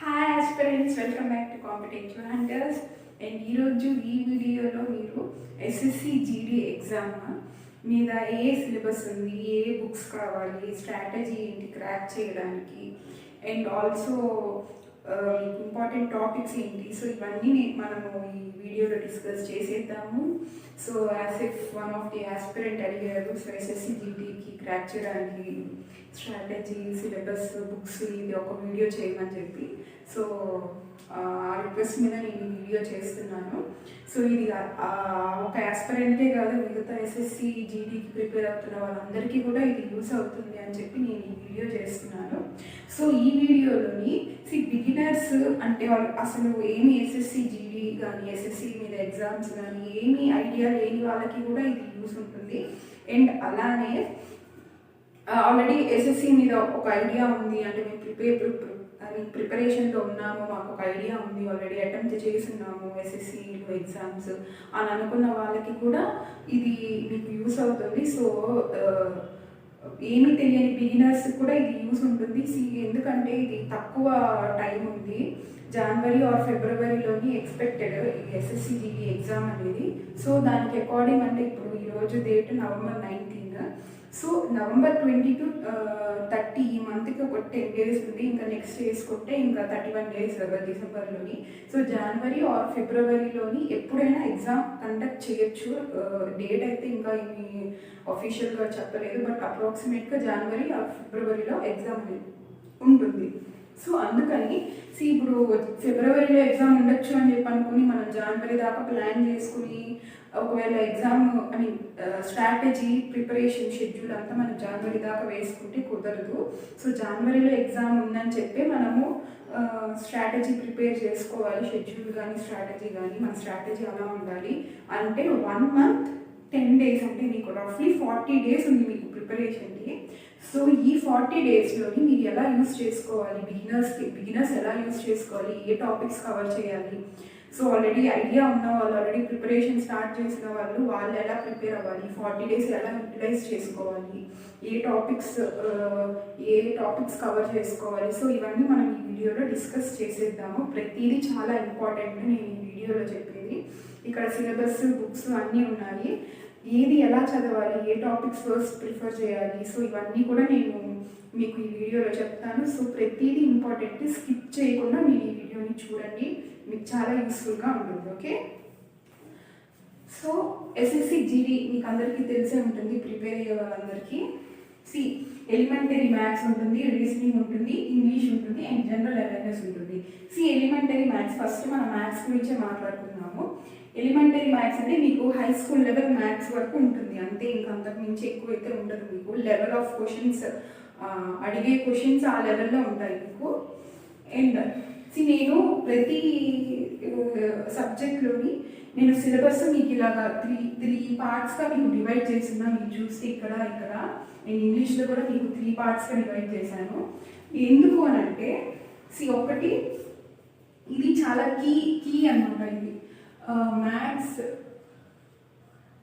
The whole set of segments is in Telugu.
Hi aspirants, welcome back to competitive hunters. And ఈరోజు ఈ వీడియోలో మీరు ఎస్ఎస్సి జీడీ ఎగ్జామ్ మీద ఏ సిలబస్ ఉంది, ఏ బుక్స్ కావాలి, స్ట్రాటజీ ఏంటి క్రాక్ చేయడానికి, అండ్ ఆల్సో ఇంపార్టెంట్ టాపిక్స్ ఏంటి, సో ఇవన్నీ మనము ఈ వీడియోలో డిస్కస్ చేసేద్దాము. So as if one of the aspirant అడిగారు, సో ఎస్ఎస్సి జీడీకి క్రాక్ చేయడానికి స్ట్రాటజీ, సిలబస్, బుక్స్ ఇది ఒక వీడియో చేయమని చెప్పి, సో ఆ రిక్వెస్ట్ మీద నేను ఈ వీడియో చేస్తున్నాను. సో ఇది ఒక ఆస్పిరెంటే కాదు, మిగతా ఎస్ఎస్సి జీడీకి ప్రిపేర్ అవుతున్న వాళ్ళందరికీ కూడా ఇది యూస్ అవుతుంది అని చెప్పి నేను ఈ వీడియో చేస్తున్నాను. సో ఈ వీడియోలోని బిగినర్స్ అంటే వాళ్ళు అసలు ఏమి ఎస్ఎస్సి జీడీ కానీ ఎస్ఎస్సి మీద ఎగ్జామ్స్ కానీ ఏమి ఐడియా లేని వాళ్ళకి కూడా ఇది యూస్ ఉంటుంది. అండ్ అలానే ఆల్రెడీ ఎస్ఎస్సి మీద ఒక ఐడియా ఉంది అంటే మేము ప్రిపరేషన్లో ఉన్నాము, మాకు ఒక ఐడియా ఉంది, ఆల్రెడీ అటెంప్ట్ చేస్తున్నాము ఎస్ఎస్సిలో ఎగ్జామ్స్ అని అనుకున్న వాళ్ళకి కూడా ఇది మీకు యూస్ అవుతుంది. సో ఏమి తెలియని బిగినర్స్ కూడా ఇది యూస్ ఉంటుంది. ఎందుకంటే ఇది తక్కువ టైం ఉంది, జనవరి ఆర్ ఫిబ్రవరిలోని ఎక్స్పెక్టెడ్ ఎస్ఎస్సి జీడీ ఎగ్జామ్ అనేది. సో దానికి అకార్డింగ్ అంటే ఇప్పుడు ఈరోజు date November 19. So November 20 to 30 ఈ మంత్కి ఒక 10 days ఉంది, ఇంకా నెక్స్ట్ వేసుకుంటే ఇంకా 31 days డిసెంబర్లోని. సో జనవరి ఆర్ ఫిబ్రవరిలోని ఎప్పుడైనా ఎగ్జామ్ కండక్ట్ చేయొచ్చు. డేట్ అయితే ఇంకా ఏమి అఫీషియల్గా చెప్పలేదు, బట్ అప్రాక్సిమేట్గా జనవరి ఆర్ ఫిబ్రవరిలో ఎగ్జామ్ ఉంటుంది. సో అందుకని ఇప్పుడు ఫిబ్రవరిలో ఎగ్జామ్ ఉండొచ్చు అని చెప్పి అనుకుని మనం జనవరి దాకా ప్లాన్ చేసుకుని ఒకవేళ ఎగ్జామ్ స్ట్రాటజీ, ప్రిపరేషన్ షెడ్యూల్ అంతా మనం జనవరి దాకా వేసుకుంటే కుదరదు. సో జనవరిలో ఎగ్జామ్ ఉందని చెప్పి మనము స్ట్రాటజీ ప్రిపేర్ చేసుకోవాలి. షెడ్యూల్ కానీ స్ట్రాటజీ కానీ మన స్ట్రాటజీ అలా ఉండాలి. అంటే 1 month 10 days అంటే మీకు రఫ్లీ 40 days ఉంది మీకు ప్రిపరేషన్కి. సో ఈ 40 daysలోని మీరు ఎలా యూస్ చేసుకోవాలి, బిగినర్స్ ఎలా యూస్ చేసుకోవాలి, ఏ టాపిక్స్ కవర్ చేయాలి, సో ఆల్రెడీ ఐడియా ఉన్న వాళ్ళు, ఆల్రెడీ ప్రిపరేషన్ స్టార్ట్ చేసిన వాళ్ళు ఎలా ప్రిపేర్ అవ్వాలి, 40 days ఎలా యూటిలైజ్ చేసుకోవాలి, ఏ టాపిక్స్ కవర్ చేసుకోవాలి, సో ఇవన్నీ మనం ఈ వీడియోలో డిస్కస్ చేసేద్దాము. ప్రతిదీ చాలా ఇంపార్టెంట్ నేను ఈ వీడియోలో చెప్పేది. ఇక్కడ సిలబస్, బుక్స్ అన్నీ ఉన్నాయి, ఏది ఎలా చదవాలి, ఏ టాపిక్స్ ఫస్ట్ ప్రిఫర్ చేయాలి, సో ఇవన్నీ కూడా నేను మీకు ఈ వీడియోలో చెప్తాను. సో ప్రతిదీ ఇంపార్టెంట్, స్కిప్ చేయకుండా మీరు ఈ వీడియోని చూడండి, మీకు చాలా యూస్ఫుల్గా ఉంటుంది. ఓకే, సో ఎస్ఎస్సి జీడీ మీకు అందరికీ తెలిసే ఉంటుంది, ప్రిపేర్ అయ్యే వాళ్ళందరికీ. ఎలిమెంటరీ మ్యాథ్స్ ఉంటుంది, రీజనింగ్ ఉంటుంది, ఇంగ్లీష్ ఉంటుంది, అండ్ జనరల్ అవేర్నెస్ ఉంటుంది. ఎలిమెంటరీ మ్యాథ్స్, ఫస్ట్ మనం మ్యాథ్స్ గురించే మాట్లాడుకున్నాము. ఎలిమెంటరీ మ్యాథ్స్ అంటే మీకు హై స్కూల్ లెవెల్ మ్యాథ్స్ వరకు ఉంటుంది, అంతే, ఇంకా అంతకు మించి ఎక్కువ అయితే ఉండదు. మీకు లెవెల్ ఆఫ్ క్వశ్చన్స్, అడిగే క్వశ్చన్స్ ఆ లెవెల్లో ఉంటాయి మీకు. అండ్ నేను ప్రతి సబ్జెక్ట్లోని నేను సిలబస్ మీకు ఇలాగా త్రీ పార్ట్స్గా మీకు డివైడ్ చేస్తున్నా. మీరు చూస్తే ఇక్కడ నేను ఇంగ్లీష్లో కూడా మీకు 3 partsగా డివైడ్ చేశాను. ఎందుకు అని అంటే ఒకటి, ఇది చాలా కీ అన్నమాట. ఇది మ్యాథ్స్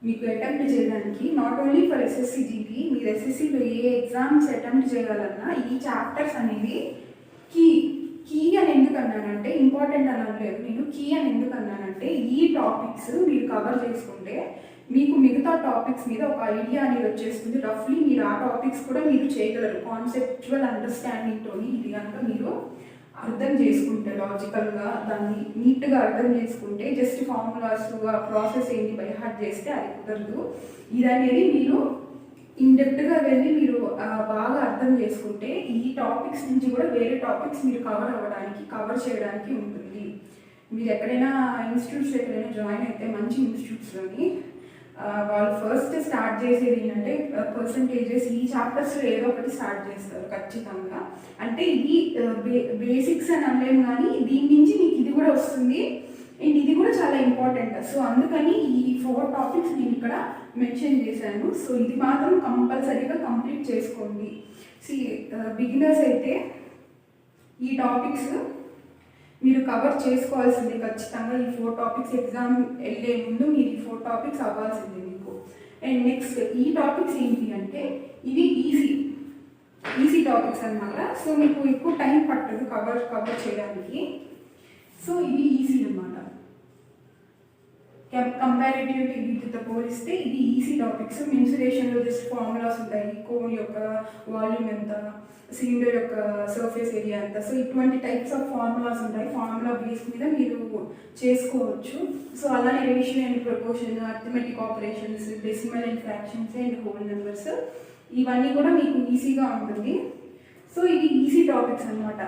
మీకు అటెంప్ట్ చేయడానికి, not only for SSC GD, మీరు ఎస్ఎస్సిలో ఏ ఎగ్జామ్స్ అటెంప్ట్ చేయాలన్నా ఈ చాప్టర్స్ అనేవి కీ అని ఎందుకు అన్నానంటే, ఇంపార్టెంట్ అని అనలేదు నేను, కీ అని ఎందుకు అన్నానంటే ఈ టాపిక్స్ మీరు కవర్ చేసుకుంటే మీకు మిగతా టాపిక్స్ మీద ఒక ఐడియా అనేది వచ్చేస్తుంది. రఫ్లీ మీరు ఆ టాపిక్స్ కూడా మీరు చేయగలరు కాన్సెప్చువల్ అండర్స్టాండింగ్తో. ఇది కనుక మీరు అర్థం చేసుకుంటే, లాజికల్గా దాన్ని నీట్గా అర్థం చేసుకుంటే, జస్ట్ ఫార్ములాస్, ఆ ప్రాసెస్ ఏంటి బై హార్ట్ చేస్తే అది కుదరదు. ఇది అనేది మీరు ఇన్డెప్త్గా వెళ్ళి మీరు బాగా అర్థం చేసుకుంటే ఈ టాపిక్స్ నుంచి కూడా వేరే టాపిక్స్ మీరు కవర్ చేయడానికి ఉంటుంది. మీరు ఎక్కడైనా ఇన్స్టిట్యూట్స్ ఎక్కడైనా జాయిన్ అయితే మంచి ఇన్స్టిట్యూట్స్లోని వాళ్ళు ఫస్ట్ స్టార్ట్ చేసేది ఏంటంటే పర్సంటేజెస్, ఈ చాప్టర్స్లో ఏదో ఒకటి స్టార్ట్ చేస్తారు ఖచ్చితంగా. అంటే ఇది బేసిక్స్ అని అనలేము, కానీ దీని నుంచి మీకు ఇది కూడా వస్తుంది, అండ్ ఇది కూడా చాలా ఇంపార్టెంట్. సో అందుకని ఈ 4 topics నేను ఇక్కడ మెన్షన్ చేశాను. సో ఇది మాత్రం కంపల్సరీగా కంప్లీట్ చేసుకోండి. బిగినర్స్ అయితే ఈ టాపిక్స్ మీరు కవర్ చేసుకోవాల్సిందే ఖచ్చితంగా. ఈ 4 topics ఎగ్జామ్ వెళ్ళే ముందు మీరు ఈ 4 topics అవ్వాల్సిందే మీకు. అండ్ నెక్స్ట్ ఈ టాపిక్స్ ఏంటి అంటే ఇవి ఈజీ, ఈజీ టాపిక్స్ అన్నమాట. సో మీకు ఎక్కువ టైం పట్టదు కవర్ చేయడానికి. సో ఇది ఈజీ అన్నమాట. కంపారిటివ్లీ వీటితో పోలిస్తే ఇది ఈజీ టాపిక్స్. మెన్సురేషన్లో జస్ట్ ఫార్ములాస్ ఉంటాయి, కోన్ యొక్క వాల్యూమ్ ఎంత, సిలిండర్ యొక్క సర్ఫేస్ ఏరియా ఎంత. సో ఇటువంటి టైప్స్ ఆఫ్ ఫార్ములాస్ ఉంటాయి, ఫార్ములా బేస్ మీద మీరు చేసుకోవచ్చు. సో అలానే ratio and proportion, arithmetic operations, decimal and fractions and whole numbers, ఇవన్నీ కూడా మీకు ఈజీగా ఉంటుంది. సో ఇది ఈజీ టాపిక్స్ అనమాట.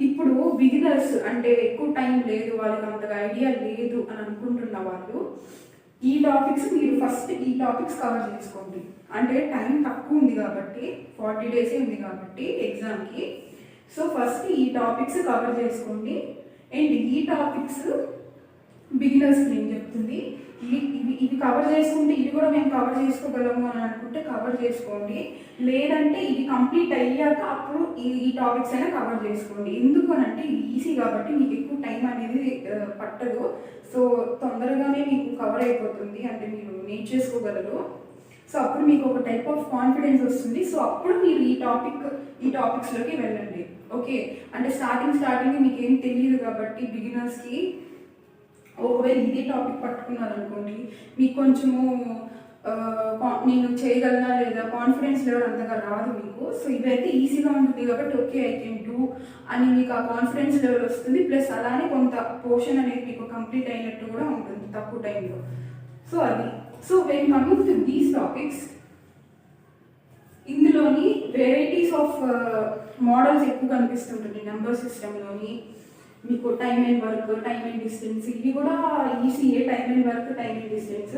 ఇప్పుడు బిగినర్స్ అంటే ఎక్కువ టైం లేదు, వాళ్ళకి అంతగా ఐడియా లేదు అని అనుకుంటున్న వాళ్ళు ఈ టాపిక్స్ మీరు ఫస్ట్ ఈ టాపిక్స్ కవర్ చేసుకోండి. అంటే టైం తక్కువ ఉంది కాబట్టి 40 డేసే ఉంది కాబట్టి ఎగ్జామ్కి. సో ఫస్ట్ ఈ టాపిక్స్ కవర్ చేసుకోండి. అండ్ ఈ టాపిక్స్ బిగినర్స్ నేను చెప్తుంది, ఇవి కవర్ చేసుకుంటే ఇవి కూడా మేము కవర్ చేసుకోగలము అని అనుకుంటే కవర్ చేసుకోండి. లేదంటే ఇది కంప్లీట్ అయ్యాక అప్పుడు ఈ టాపిక్స్ అయినా కవర్ చేసుకోండి. ఎందుకు అని అంటే ఇది ఈజీ కాబట్టి మీకు ఎక్కువ టైం అనేది పట్టదు. సో తొందరగానే మీకు కవర్ అయిపోతుంది, అంటే మీరు నేర్చేసుకోగలరు. సో అప్పుడు మీకు ఒక టైప్ ఆఫ్ కాన్ఫిడెన్స్ వస్తుంది. సో అప్పుడు మీరు ఈ టాపిక్స్లోకి వెళ్ళండి. ఓకే, అంటే స్టార్టింగ్ మీకు ఏం తెలియదు కాబట్టి బిగినర్స్కి ఒకవేళ ఇదే టాపిక్ పట్టుకున్నారనుకోండి, మీకు కొంచెము నేను చేయగలనా లేదా కాన్ఫిడెన్స్ లెవెల్ అంతగా రాదు మీకు. సో ఇవైతే ఈజీగా ఉంటుంది కాబట్టి ఓకే ఐ కెన్ డూ అని మీకు ఆ కాన్ఫిడెన్స్ లెవెల్ వస్తుంది. ప్లస్ అలానే కొంత పోర్షన్ అనేది మీకు కంప్లీట్ అయినట్టు కూడా ఉంటుంది తక్కువ టైంలో. సో అది. So when coming to these topics, ఇందులోని వెరైటీస్ ఆఫ్ మోడల్స్ ఎక్కువ కనిపిస్తుంటుంది. నెంబర్ సిస్టంలోని మీకు time and work, time and distance, ఇవి కూడా ఈజీయే, time and work, time and distance.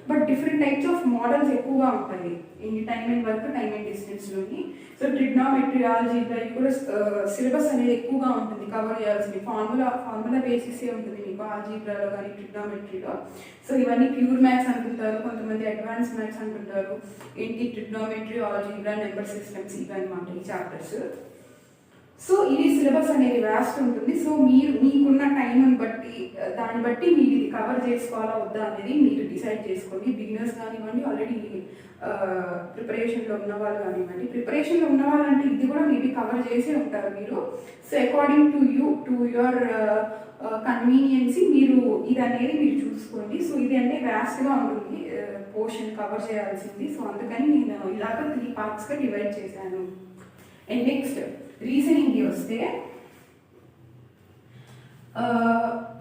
But different types of models ఎక్కువగా ఉంటాయి ఈ time and work, time and డిస్టెన్స్లోని. సో ట్రిగ్నామెట్రీ, ఆల్జీబ్రా, ఇవి కూడా సిలబస్ అనేది ఎక్కువగా ఉంటుంది కవర్ చేయాల్సింది. ఫార్ములా బేసిసే ఉంటుంది మీకు ఆల్జీబ్రాలో కానీ ట్రిగ్నామెట్రీలో. సో ఇవన్నీ ప్యూర్ మ్యాథ్స్ అంటుంటారు, కొంతమంది అడ్వాన్స్ మ్యాథ్స్ అంటుంటారు. ఏంటి ట్రిగ్నామెట్రీ, ఆల్జీబ్రా, నెంబర్ సిస్టమ్స్, ఇవి అనమాట ఈ చాప్టర్స్. సో ఇది సిలబస్ అనేది వ్యాస్ట్ ఉంటుంది. సో మీకున్న టైంని బట్టి దాన్ని బట్టి మీరు ఇది కవర్ చేసుకోవాలా వద్దా అనేది మీరు డిసైడ్ చేసుకోండి. బిగినర్స్ కానివ్వండి, ఆల్రెడీ ప్రిపరేషన్లో ఉన్న వాళ్ళు కానివ్వండి. ప్రిపరేషన్లో ఉన్న వాళ్ళంటే ఇది కూడా మేబీ కవర్ చేసే ఉంటారు మీరు. సో అకార్డింగ్ టు యువర్ కన్వీనియన్సీ మీరు ఇది అనేది మీరు చూసుకోండి. సో ఇది అంటే వ్యాస్ట్గా ఉంటుంది పోర్షన్ కవర్ చేయాల్సింది. సో అందుకని నేను ఇలాగ 3 పార్ట్స్గా డివైడ్ చేశాను. అండ్ నెక్స్ట్ రీజనింగ్కి వస్తే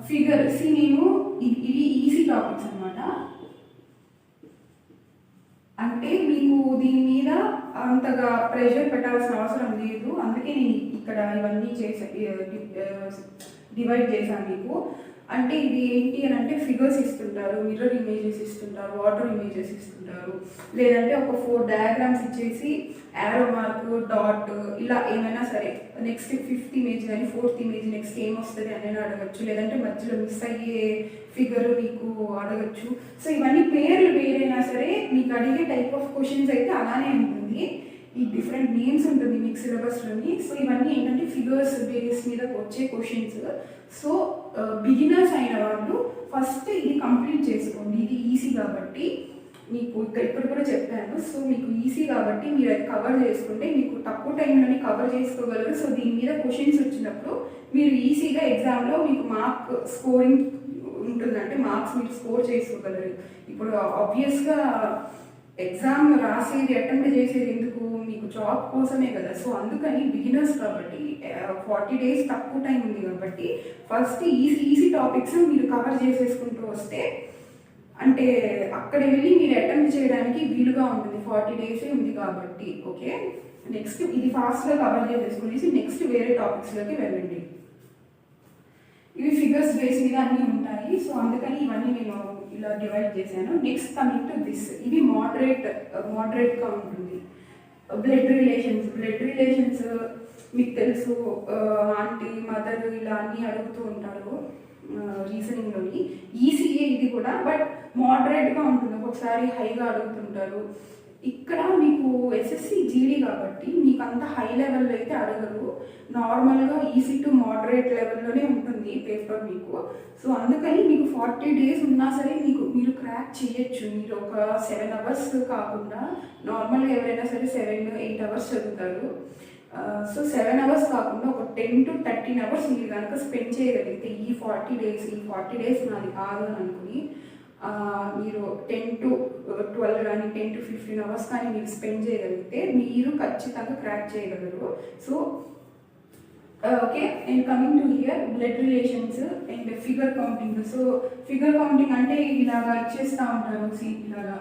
ఫిగర్స్, నేను ఇవి ఈజీ టాపిక్స్ అనమాట. అంటే మీకు దీని మీద అంతగా ప్రెషర్ పెట్టాల్సిన అవసరం లేదు, అందుకే నేను ఇక్కడ ఇవన్నీ డివైడ్ చేశాను మీకు. అంటే ఇది ఏంటి అని అంటే ఫిగర్స్ ఇస్తుంటారు, మిర్రర్ ఇమేజెస్ ఇస్తుంటారు, వాటర్ ఇమేజెస్ ఇస్తుంటారు, లేదంటే ఒక 4 డయాగ్రామ్స్ ఇచ్చేసి యారో మార్క్, డాట్, ఇలా ఏమైనా సరే నెక్స్ట్ 5th ఇమేజ్ కానీ 4th ఇమేజ్ నెక్స్ట్ ఏమొస్తుంది అని అడగచ్చు. లేదంటే మధ్యలో మిస్ అయ్యే ఫిగర్ మీకు అడగచ్చు. సో ఇవన్నీ పేర్లు వేరైనా సరే మీకు అడిగే టైప్ ఆఫ్ క్వశ్చన్స్ అయితే అలానే ఉంటుంది. ఈ డిఫరెంట్ నేమ్స్ ఉంటుంది మీకు సిలబస్లోని. సో ఇవన్నీ ఏంటంటే ఫిగర్స్ బేస్ మీద వచ్చే క్వశ్చన్స్. సో బిగినర్స్ అయిన వాళ్ళు ఫస్ట్ ఇది కంప్లీట్ చేసుకోండి. ఇది ఈజీ కాబట్టి మీకు ఇప్పుడు కూడా చెప్పాను. సో మీకు ఈజీ కాబట్టి మీరు అది కవర్ చేసుకుంటే మీకు తక్కువ టైంలోనే కవర్ చేసుకోగలరు. సో దీని మీద క్వశ్చన్స్ వచ్చినప్పుడు మీరు ఈజీగా ఎగ్జామ్లో మీకు మార్క్ స్కోరింగ్ ఉంటుందంటే మార్క్స్ మీరు స్కోర్ చేసుకోగలరు. ఇప్పుడు ఆబ్వియస్గా ఎగ్జామ్ రాసేది అటెంప్ట్ చేసేది ఎందుకు, మీకు జాబ్ కోసమే కదా. సో అందుకని బిగినర్స్ కాబట్టి 40 డేస్ తక్కువ టైం ఉంది కాబట్టి ఫస్ట్ ఈజీ టాపిక్స్ మీరు కవర్ చేసేసుకుంటూ వస్తే అంటే అక్కడ వెళ్ళి మీరు అటెంప్ట్ చేయడానికి వీలుగా ఉంటుంది. 40 డేసే ఉంది కాబట్టి. ఓకే, నెక్స్ట్ ఇది ఫాస్ట్గా కవర్ చేసేసుకునేసి నెక్స్ట్ వేరే టాపిక్స్లోకి వెళ్ళండి. ఇవి ఫిగర్స్ బేస్ మీద అన్నీ ఉంటాయి. సో అందుకని ఇవన్నీ నేను ఇలా డివైడ్ చేశాను. నెక్స్ట్ కమింగ్ టు దిస్, ఇది మోడరేట్గా ఉంటుంది. బ్లడ్ రిలేషన్స్ మీకు తెలుసు, ఆంటీ, మదర్, ఇలా అన్నీ అడుగుతూ ఉంటారు రీజనింగ్లోని. ఈజీయే ఇది కూడా, బట్ మోడరేట్గా ఉంటుంది. ఒక్కొక్కసారి హైగా అడుగుతుంటారు. ఇక్కడ మీకు ఎస్ఎస్సి జీడీ కాబట్టి మీకు అంత హై లెవెల్లో అయితే అడగరు. నార్మల్గా ఈజీ టు మోడరేట్ లెవెల్లోనే ఉంటుంది పేపర్ మీకు. సో అందుకని మీకు 40 డేస్ ఉన్నా సరే మీరు క్రాక్ చేయొచ్చు. మీరు ఒక 7 అవర్స్ కాకుండా నార్మల్గా ఎవరైనా సరే 7-8 అవర్స్ చదువుతారు. సో 7 అవర్స్ కాకుండా ఒక 10 to 13 అవర్స్ మీరు కనుక స్పెండ్ చేయగలిగితే ఈ 40 డేస్ నాది కాదు అని అనుకుని మీరు 10 to 12 కానీ 10 to 15 అవర్స్ కానీ మీరు స్పెండ్ చేయగలిగితే మీరు ఖచ్చితంగా క్రాక్ చేయగలరు. So okay, and coming to hear blood relations and figure counting. So figure counting అంటే ఇలాగా ఇచ్చేస్తూ ఉంటారు,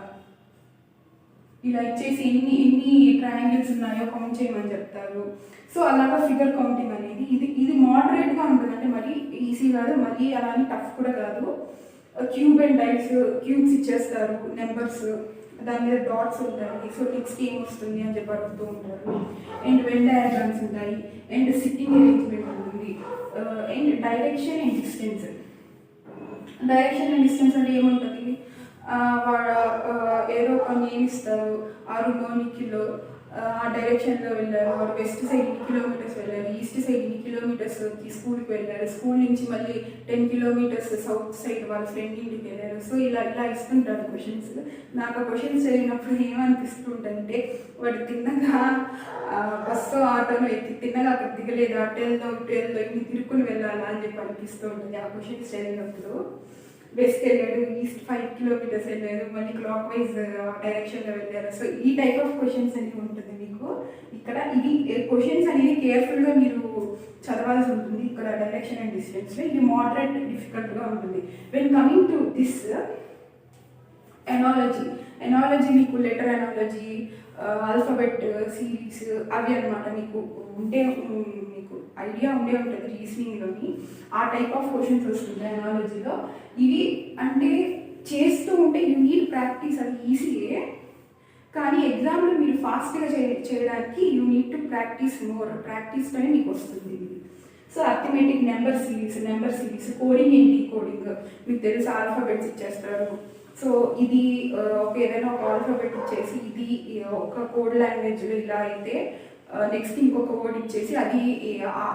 ఇలా ఇచ్చేసి ఎన్ని ట్రయాంగిల్స్ ఉన్నాయో కౌంట్ చేయమని చెప్తారు. సో అలాగా ఫిగర్ కౌంటింగ్ అనేది ఇది మోడరేట్గా ఉంటుంది, అంటే మరీ ఈజీ కాదు, మరీ అలానే టఫ్ కూడా కాదు. క్యూబ్ అండ్ డైస్, క్యూబ్స్ ఇచ్చేస్తారు, నెంబర్స్, దాని మీద డాట్స్ ఉంటాయి. సో నెక్స్ట్ ఏం వస్తుంది అని చెప్పి అడుగుతూ ఉంటారు. అండ్ వెన్ డయాగ్రామ్స్ ఉంటాయి, అండ్ సిట్టింగ్ అరేంజ్మెంట్ ఉంటుంది, and direction and distance. Direction and distance అంటే ఏముంటుంది, వాడు ఏదో ఒక నేమ్ ఇస్తారు, అరుణో నిఖిలో ఆ డైరెక్షన్లో వెళ్ళారు, వాడు వెస్ట్ సైడ్ ఇన్ని కిలోమీటర్స్ వెళ్ళారు, ఈస్ట్ సైడ్ ఇన్ని కిలోమీటర్స్ స్కూల్కి వెళ్ళారు, స్కూల్ నుంచి మళ్ళీ 10 kilometers సౌత్ సైడ్ వాళ్ళ ఫ్రెండ్ ఇంటికి వెళ్ళారు. సో ఇలా ఇస్తుంటారు క్వశ్చన్స్. నాకు ఆ క్వశ్చన్స్ చదివినప్పుడు ఏమనిపిస్తుంటే, వాడు తిన్నగా బస్సు ఆటోలో తిన్నగా అక్కడ దిగలేదు, అటెల్లో ఇన్ని తిరుక్కుని వెళ్ళాలా అని చెప్పి అనిపిస్తూ ఉంటుంది ఆ క్వశ్చన్స్ చదివినప్పుడు. వెస్ట్ వెళ్ళాడు, ఈస్ట్ 5 kilometers వెళ్ళారు, మళ్ళీ క్లాక్ వైజ్ డైరెక్షన్లో వెళ్ళారు. సో ఈ టైప్ ఆఫ్ క్వశ్చన్స్ అనేవి ఉంటుంది మీకు ఇక్కడ. ఇది క్వశ్చన్స్ అనేది కేర్ఫుల్గా మీరు చదవాల్సి ఉంటుంది ఇక్కడ డైరెక్షన్ అండ్ డిస్టెన్స్లో. ఇది మోడరేట్ డిఫికల్ట్గా ఉంటుంది. When coming to this analogy మీకు లెటర్ ఎనాలజీ, ఆల్ఫాబెట్ సిరీస్ అవి అనమాట. మీకు ఐడియా ఉండే ఉంటుంది రీజనింగ్లోని, ఆ టైప్ ఆఫ్ క్వశ్చన్స్ వస్తుంది ఎనాలజీలో. ఇవి అంటే చేస్తూ ఉంటే యూ నీడ్ ప్రాక్టీస్, అది ఈజీయే, కానీ ఎగ్జామ్లో మీరు ఫాస్ట్గా చేయడానికి you need to practise more. ప్రాక్టీస్తోనే మీకు వస్తుంది ఇది. So arithmetic, number series, coding ఏంటి, కోడింగ్ మీకు తెలుసు, ఆల్ఫాబెట్స్ ఇచ్చేస్తారు. సో ఇది ఏదైనా ఒక ఆల్ఫాబెట్ ఇచ్చేసి ఇది ఒక కోడ్ లాంగ్వేజ్లో ఇలా అయితే నెక్స్ట్ ఇంకొక వర్డ్ ఇచ్చేసి అది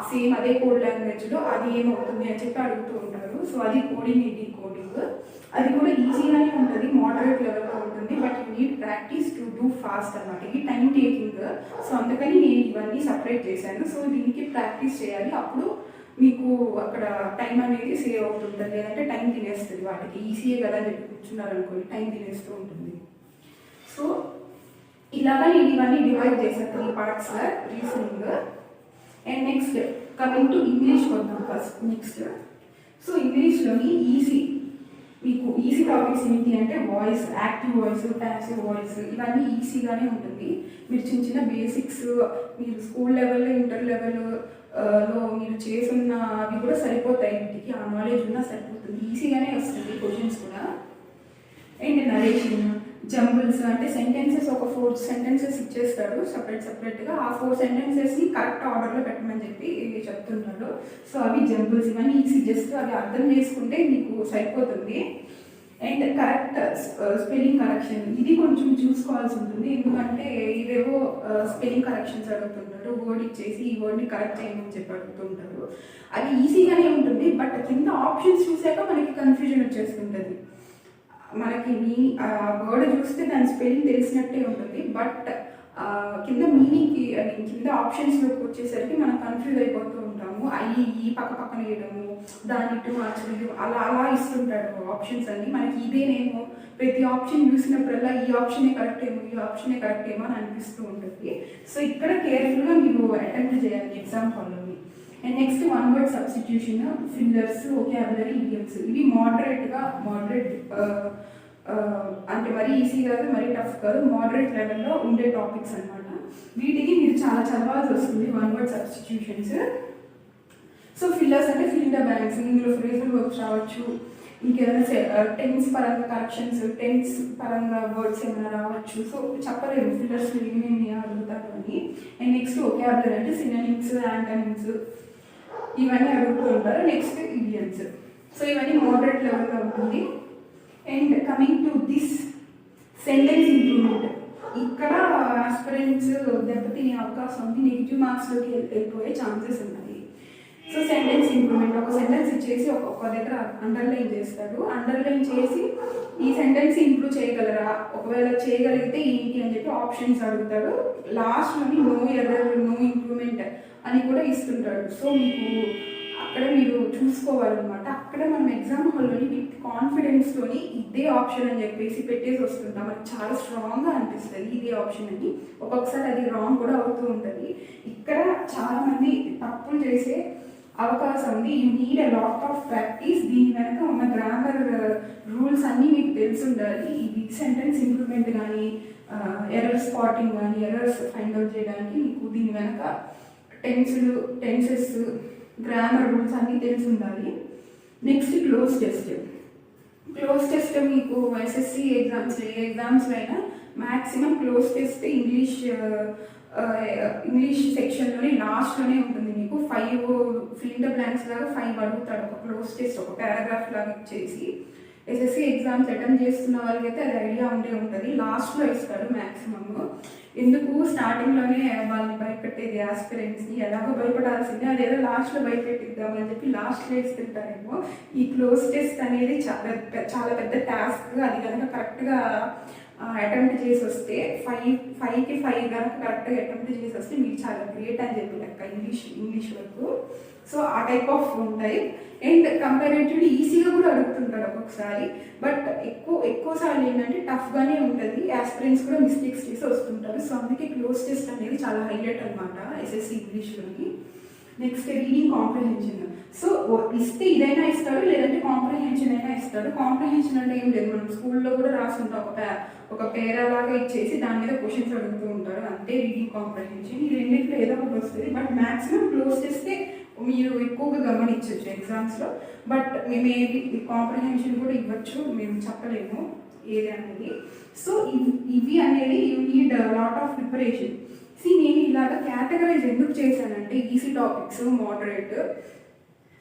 సేమ్ అదే కోడ్ లాంగ్వేజ్లో అది ఏమవుతుంది అని చెప్పి అడుగుతూ ఉంటారు. సో అది కోడింగ్, ఇది కోడింగ్. అది కూడా ఈజీగానే ఉంటుంది, మోడరేట్ లెవెల్లో ఉంటుంది, but you need practice to do fast అనమాట. ఇది టైం టేకింగ్. సో అందుకని నేను ఇవన్నీ సపరేట్ చేశాను. సో దీనికి ప్రాక్టీస్ చేయాలి, అప్పుడు మీకు అక్కడ టైం అనేది సేవ్ అవుతుంటుంది. లేదంటే టైం తినేస్తుంది, వాటికి ఈజీయే కదా అని చెప్పి కూర్చున్నారనుకోండి టైం తినేస్తూ ఉంటుంది. సో ఇలాగా నేను ఇవన్నీ డివైడ్ చేశాను 3 parts reasoning. And next coming to English వద్దాం ఫస్ట్. నెక్స్ట్ సో ఇంగ్లీష్లోని మీకు ఈజీ టాపిక్స్ ఏంటి అంటే voice, active voice, passive voice, ఇవన్నీ ఈజీగానే ఉంటుంది. మీరు చిన్న బేసిక్స్ మీరు స్కూల్ లెవెల్లో, ఇంటర్ లెవెల్లో మీరు చేస్తున్న అవి కూడా సరిపోతాయి, ఇంటికి ఆ నాలెడ్జ్ ఉన్నా సరిపోతుంది, ఈజీగానే వస్తుంది క్వశ్చన్స్ కూడా. అండ్ నరేషన్, జంబుల్స్ అంటే సెంటెన్సెస్, ఒక 4 sentences ఇచ్చేస్తాడు సపరేట్గా. ఆ 4 sentencesని కరెక్ట్ ఆర్డర్లో పెట్టమని చెప్పి చెప్తున్నాడు. సో అవి జంబుల్స్. ఇవన్నీ ఈజీ, జస్ట్ అవి అర్థం చేసుకుంటే మీకు సరిపోతుంది. అండ్ కరెక్ట్ స్పెల్లింగ్ కరెక్షన్, ఇది కొంచెం చూసుకోవాల్సి ఉంటుంది, ఎందుకంటే ఇవేవో స్పెల్లింగ్ కరెక్షన్స్ అడుగుతుంటారు, వర్డ్ ఇచ్చేసి ఈ వర్డ్ని కరెక్ట్ చేయమని చెప్పి అడుగుతుంటారు. అది ఈజీగానే ఉంటుంది, బట్ కింద ఆప్షన్స్ చూసాక మనకి కన్ఫ్యూజన్ వచ్చేస్తుంటుంది. మనకి వర్డ్ చూస్తే దాని స్పెల్లింగ్ తెలిసినట్టే ఉంటుంది, బట్ కింద మీనింగ్కి కింద ఆప్షన్స్లోకి వచ్చేసరికి మనం కన్ఫ్యూజ్ అయిపోతూ ఉంటాము. ఈ పక్కన వేయడము, దాని టు మార్చడం, అలా ఇస్తుంటాడు ఆప్షన్స్ అన్ని. మనకి ఇదేనేమో ప్రతి ఆప్షన్ చూసినప్పుడల్లా ఈ ఆప్షనే కరెక్ట్ ఏమో అని అనిపిస్తూ ఉంటుంది. సో ఇక్కడ కేర్ఫుల్గా మీరు అటెంప్ట్ చేయాలి ఎగ్జామ్ హాల్లోని. And next one word substitution, fillers, vocabulary, idioms. ఇవి మోడరేట్ అంటే మరీ ఈజీ కాదు, మరీ టఫ్ కాదు, మోడరేట్ లెవెల్లో ఉండే టాపిక్స్ అనమాట. వీటికి మీరు చాలా చదవాల్సి వస్తుంది one word substitutions. So fillers అంటే ఫిల్ ద బ్లాంక్స్, ఇందులో ఫ్రేజల్ వర్క్స్ రావచ్చు, ఇంకేదైనా టెన్స్ పరంగా కరెక్షన్స్, టెన్స్ పరంగా వర్డ్స్ ఏమైనా రావచ్చు. సో చెప్పలేరు ఫిల్లర్స్ ఏమేమి అడుగుతారు అని. అండ్ నెక్స్ట్ వొకాబులరీ అంటే సినోనిమ్స్, యాంటోనిమ్స్, ఇవన్నీ అడుగుతూ ఉంటారు. Next idioms. సో ఇవన్నీ మోడరేట్ లెవెల్లో ఉంటుంది. And coming to this sentence improvement, ఇక్కడ ఆస్పిరెంట్స్ దెబ్బతినే అవకాశం ఉంది, నెగిటివ్ మార్క్స్లోకి వెళ్ళిపోయే ఛాన్సెస్ ఉన్నాయి. So sentence sentence improvement. ఒక సెంటెన్స్ ఇచ్చేసి ఒక దగ్గర అండర్లైన్ చేస్తాడు. అండర్లైన్ చేసి ఈ సెంటెన్స్ ఇంప్రూవ్ చేయగలరా, ఒకవేళ చేయగలిగితే ఏంటి అని చెప్పి ఆప్షన్స్ అడుగుతాడు. లాస్ట్లోని నో ఎర్రర్, నో ఇంప్రూవ్మెంట్ అని కూడా ఇస్తుంటాడు. సో మీకు అక్కడ మీరు చూసుకోవాలన్నమాట. అక్కడ మనం ఎగ్జామ్ హాల్లోని విత్ కాన్ఫిడెన్స్తోని ఇదే ఆప్షన్ అని చెప్పేసి పెట్టేసి వస్తుంటాం. మనకి చాలా స్ట్రాంగ్గా అనిపిస్తుంది ఇదే ఆప్షన్ అని. ఒక్కొక్కసారి అది రాంగ్ కూడా అవుతూ ఉంటుంది. ఇక్కడ చాలామంది తప్పులు చేసే అవకాశం ఉంది. You need a lot of practice. దీని వెనక ఉన్న గ్రామర్ రూల్స్ అన్నీ మీకు తెలిసి ఉండాలి. ఇది సెంటెన్స్ ఇంప్రూవ్మెంట్ కానీ, ఎర్రర్ స్పాటింగ్ కానీ, ఎర్రర్స్ ఫైండ్ అవుట్ చేయడానికి మీకు దీని వెనక టెన్సెస్, గ్రామర్ రూల్స్ అన్నీ తెలిసి ఉండాలి. Next cloze test. Cloze test మీకు ఎస్ఎస్సి ఎగ్జామ్స్, ఏ ఎగ్జామ్స్లో అయినా మ్యాక్సిమం క్లోజ్ టెస్ట్ ఇంగ్లీష్ సెక్షన్లోనే లాస్ట్లోనే ఉంటుంది. మీకు 5 ఫిల్ ద బ్లాంక్స్ లాగా 5 అడుగుతాడు. ఒక క్లోజ్ టెస్ట్ ఒక పారాగ్రాఫ్ లాగా ఇచ్చేసి ఎస్ఎస్సి ఎగ్జామ్స్ అటెంప్ట్ చేస్తున్న వాళ్ళకైతే అది ఐడియా ఉండే ఉంటుంది. లాస్ట్లో ఇస్తాడు మ్యాక్సిమమ్. ఎందుకు స్టార్టింగ్లోనే వాళ్ళని భయపెట్టేది ఆస్పిరెంట్స్ని, ఎలాగో భయపడాల్సిందే, అదేదో లాస్ట్లో భయపెట్టిద్దామని చెప్పి లాస్ట్లో ఇస్తుంటారేమో. ఈ క్లోజ్ టెస్ట్ అనేది చాలా పెద్ద టాస్క్. అది కనుక కరెక్ట్గా అటెంప్ట్ చేసి వస్తే 5కి 5 కనుక కరెక్ట్గా అటెంప్ట్ చేసి వస్తే మీరు చాలా గ్రేట్ అని చెప్పి లెక్క ఇంగ్లీష్ వరకు. సో ఆ టైప్ ఆఫ్ ఉంటాయి. అండ్ కంపారేటివ్లీ ఈజీగా కూడా అడుగుతుంటారు ఒక్కొక్కసారి. బట్ ఎక్కువసార్లు ఏంటంటే టఫ్గానే ఉంటుంది. ఆస్పిరెంట్స్ కూడా మిస్టేక్స్ చేసి వస్తుంటారు. సో అందుకే క్లోజ్ టెస్ట్ అనేది చాలా హైలైట్ అనమాట ఎస్ఎస్సి ఇంగ్లీష్లోని. Next reading comprehension. సో ఇస్తే ఇదైనా ఇస్తాడు, లేదంటే కాంప్రహెన్షన్ అయినా ఇస్తాడు. కాంప్రహెన్షన్ అంటే ఏం లేదు, మనం స్కూల్లో కూడా రాస్తుంటాం. ఒక పేరా లాగా ఇచ్చేసి దాని మీద క్వశ్చన్స్ అడుగుతూ ఉంటారు, అంతే రీడింగ్ కాంప్రహెన్షన్. ఈ రెండింటిలో ఏదో ఒకటి వస్తుంది. బట్ మ్యాక్సిమం క్లోజ్ చేస్తే మీరు ఎక్కువగా గమనించవచ్చు ఎగ్జామ్స్లో. బట్ మేబీ కాంప్రహెన్షన్ కూడా ఇవ్వచ్చు, మేము చెప్పలేము ఏది అనేది. సో ఇవి అనేది you need lot of preparation. నేను ఇలాగ కేటగరైజ్ ఎందుకు చేశానంటే ఈజీ టాపిక్స్, మోడరేట్,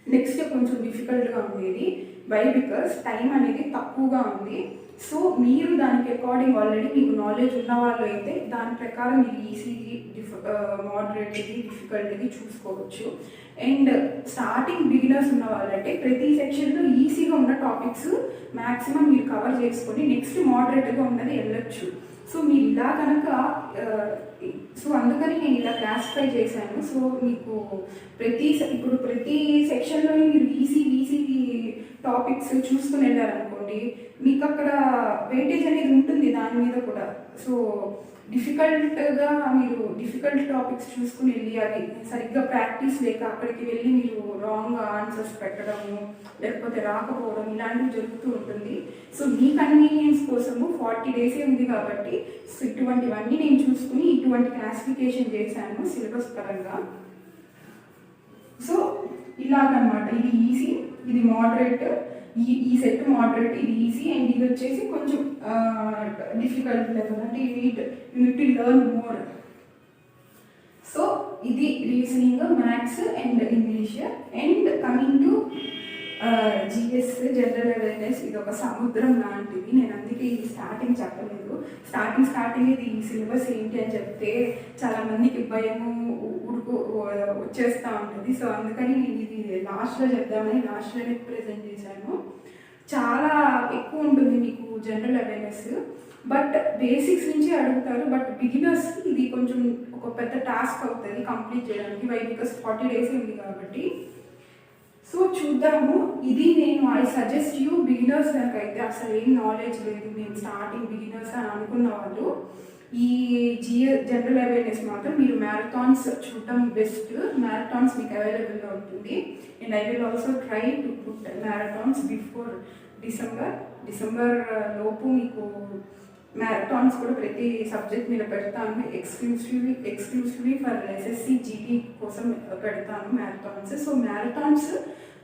నెక్స్ట్ కొంచెం డిఫికల్ట్గా ఉండేది. వై? బికాస్ టైం అనేది తక్కువగా ఉంది. సో మీరు దానికి అకార్డింగ్ ఆల్రెడీ మీకు నాలెడ్జ్ ఉన్న వాళ్ళు అయితే దాని ప్రకారం మీరు ఈజీగా మోడరేట్కి, డిఫికల్ట్కి చూసుకోవచ్చు. అండ్ స్టార్టింగ్ బిగినర్స్ ఉన్న వాళ్ళంటే ప్రతి సెక్షన్లో ఈజీగా ఉన్న టాపిక్స్ మ్యాక్సిమం మీరు కవర్ చేసుకొని నెక్స్ట్ మోడరేట్గా ఉన్నది వెళ్ళొచ్చు. సో మీరు ఇలా కనుక సో అందుకని నేను ఇలా క్లాసిఫై చేశాను. సో మీకు ప్రతి సెక్షన్లో మీరు ఈజీ టాపిక్స్ చూసుకుని వెళ్ళారనుకోండి, మీకు అక్కడ వెయిటేజ్ అనేది ఉంటుంది దాని మీద కూడా. సో డిఫికల్ట్గా మీరు డిఫికల్ట్ టాపిక్స్ చూసుకుని వెళ్ళి అది సరిగ్గా ప్రాక్టీస్ లేక అక్కడికి వెళ్ళి మీరు రాంగ్ ఆన్సర్స్ పెట్టడము, లేకపోతే రాకపోవడం ఇలాంటివి జరుగుతూ ఉంటుంది. సో మీ కన్వీనియన్స్ కోసము 40 డేసే ఉంది కాబట్టి సో ఇటువంటివన్నీ నేను చూసుకుని ఇటువంటి క్లాసిఫికేషన్ చేశాను సిలబస్ పరంగా. సో ఇలాగనమాట. ఇది ఈజీ, ఇది మోడరేట్, ఈ సెట్ మోడరేట్, ఇది ఈజీ. అండ్ ఇది వచ్చేసి కొంచెం డిఫికల్ట్ లెవెల్, అంటే you need to learn more. So ఇది reasoning, maths and English. And coming to GS, general awareness, ఇది ఒక సముద్రం లాంటిది. నేను అందుకే ఇది స్టార్టింగ్ చెప్పలేదు. స్టార్టింగ్ ఇది ఈ సిలబస్ ఏంటి అని చెప్తే చాలామందికి భయము వచ్చేస్తూ ఉంటుంది. సో అందుకని నేను ఇది లాస్ట్లో చెప్దామని లాస్ట్లోనే ప్రెజెంట్ చేశాను. చాలా ఎక్కువ ఉంటుంది మీకు జనరల్ అవేర్నెస్, బట్ బేసిక్స్ నుంచి అడుగుతారు. బట్ బిగినర్స్ ఇది కొంచెం ఒక పెద్ద టాస్క్ అవుతుంది కంప్లీట్ చేయడానికి. వై? బికాస్ 40 డేస్ ఉంది కాబట్టి. సో చూద్దాము. ఇది నేను ఐ సజెస్ట్ యూ బిగినర్స్ దానికైతే అసలు ఏం నాలెడ్జ్ లేదు, మేము స్టార్టింగ్ బిగినర్స్ అని అనుకున్న వాళ్ళు ఈ జనరల్ అవేర్నెస్ మాత్రం మీరు మ్యారథాన్స్ చూడటం బెస్ట్. మ్యారథాన్స్ మీకు అవైలబుల్గా ఉంటుంది. And I will also try to put marathons before December లోపు మీకు మ్యారథాన్స్ కూడా ప్రతి సబ్జెక్ట్ మీద పెడతాను. ఎక్స్క్లూసివ్లీ ఫర్ ఎస్ఎస్సి జీటీ కోసం పెడతాను మ్యారథాన్స్. సో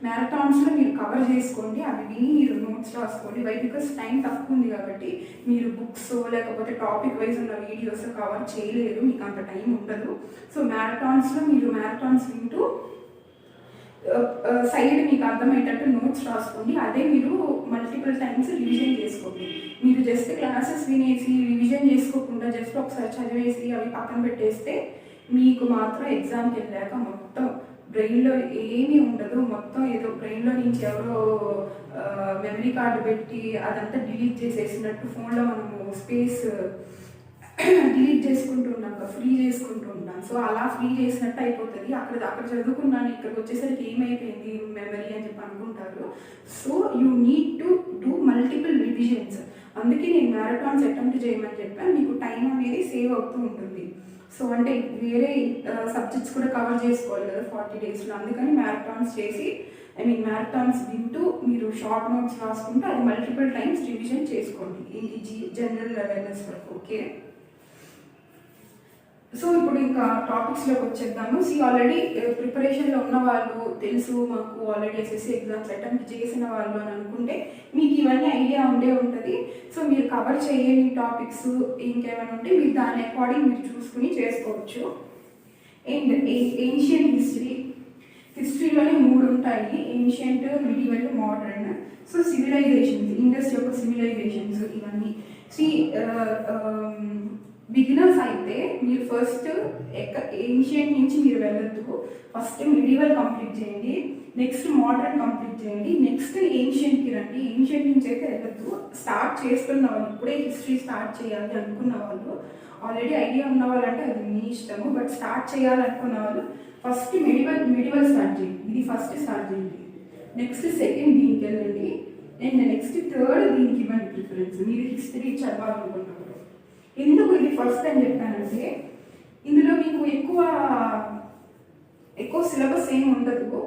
మ్యారథాన్స్లో మీరు కవర్ చేసుకోండి, అవి విని మీరు నోట్స్ రాసుకోండి. వై? బికాస్ టైం తక్కువ ఉంది కాబట్టి మీరు బుక్స్ లేకపోతే టాపిక్ వైజ్ ఉన్న వీడియోస్ కవర్ చేయలేరు, మీకు అంత టైం ఉండదు. సో మ్యారథాన్స్లో మీరు మ్యారథాన్స్ వింటూ సైడ్ మీకు అర్థమయ్యేటట్టు నోట్స్ రాసుకోండి. అదే మీరు మల్టిపుల్ టైమ్స్ రివిజన్ చేసుకోండి. మీరు జస్ట్ క్లాసెస్ వినేసి రివిజన్ చేసుకోకుండా జస్ట్ ఒకసారి చదివేసి అవి పక్కన పెట్టేస్తే మీకు మాత్రం ఎగ్జామ్కి వెళ్ళాక మొత్తం బ్రెయిన్లో ఏమీ ఉండదు, మొత్తం ఏదో బ్రెయిన్లో నుంచి ఎవరో మెమరీ కార్డు పెట్టి అదంతా డిలీట్ చేసేసినట్టు ఫోన్లో మనము స్పేస్ డిలీట్ చేసుకుంటూ ఉన్నాం, ఫ్రీ చేసుకుంటూ ఉంటాం. సో అలా ఫ్రీ చేసినట్టు అయిపోతుంది. అక్కడ చదువుకున్నాను, ఇక్కడికి వచ్చేసరికి ఏమైపోయింది మెమరీ అని చెప్పి అనుకుంటారు. So you need to do multiple revisions. అందుకే నేను మ్యారథాన్స్ అటెంప్ట్ చేయమని చెప్పాను. మీకు టైం అనేది సేవ్ అవుతూ ఉంటుంది. సో అంటే వేరే సబ్జెక్ట్స్ కూడా కవర్ చేసుకోవాలి కదా 40 డేస్లో. అందుకని మ్యారథాన్స్ చేసి మ్యారథాన్స్ వింటూ మీరు షార్ట్ నోట్స్ రాసుకుంటూ అది మల్టిపుల్ టైమ్స్ రివిజన్ చేసుకోండి ఈ జనరల్ అవేర్నెస్ వరకు. ఓకే, సో ఇప్పుడు ఇంకా టాపిక్స్లోకి వచ్చేద్దాము. ఆల్రెడీ ప్రిపరేషన్లో ఉన్న వాళ్ళు తెలుసు మాకు, ఆల్రెడీ ఎస్ఎస్సి ఎగ్జామ్స్ అటెంప్ట్ చేసిన వాళ్ళు అని అనుకుంటే మీకు ఇవన్నీ ఐడియా ఉండే ఉంటుంది. సో మీరు కవర్ చేయని టాపిక్స్ ఇంకేమైనా ఉంటే మీరు దాని అకార్డింగ్ మీరు చూసుకుని చేసుకోవచ్చు. అండ్ ఏన్షియంట్ హిస్టరీలోనే 3 ఉంటాయి: ancient, medieval, modern. So civilisations, Indus యొక్క సివిలైజేషన్స్ ఇవన్నీ. బిగినర్స్ అయితే మీరు ఫస్ట్ ఏన్షియంట్ నుంచి మీరు వెళ్ళొద్దు. ఫస్ట్ మిడివల్ కంప్లీట్ చేయండి, నెక్స్ట్ మోడర్న్ కంప్లీట్ చేయండి, నెక్స్ట్ ఏన్షియంట్కి రండి. ఏన్షియంట్ నుంచి అయితే వెళ్ళొద్దు. స్టార్ట్ చేస్తున్న వాళ్ళు, ఇప్పుడే హిస్టరీ స్టార్ట్ చేయాలి అనుకున్న వాళ్ళు, ఆల్రెడీ ఐడియా ఉన్న వాళ్ళు అంటే అది మీ ఇష్టము, బట్ స్టార్ట్ చేయాలనుకున్న వాళ్ళు ఫస్ట్ మిడివల్ స్టార్ట్ చేయండి. ఇది ఫస్ట్ స్టార్ట్ చేయండి, నెక్స్ట్ సెకండ్ దీనికి వెళ్ళండి, అండ్ నెక్స్ట్ థర్డ్ దీనికి ఇవ్వండి ప్రిఫరెన్స్. మీరు హిస్టరీ చదవాలనుకున్నప్పుడు. ఎందుకు ఇది ఫస్ట్ అని చెప్పానంటే ఇందులో మీకు ఎక్కువ సిలబస్ ఏమి ఉండదు.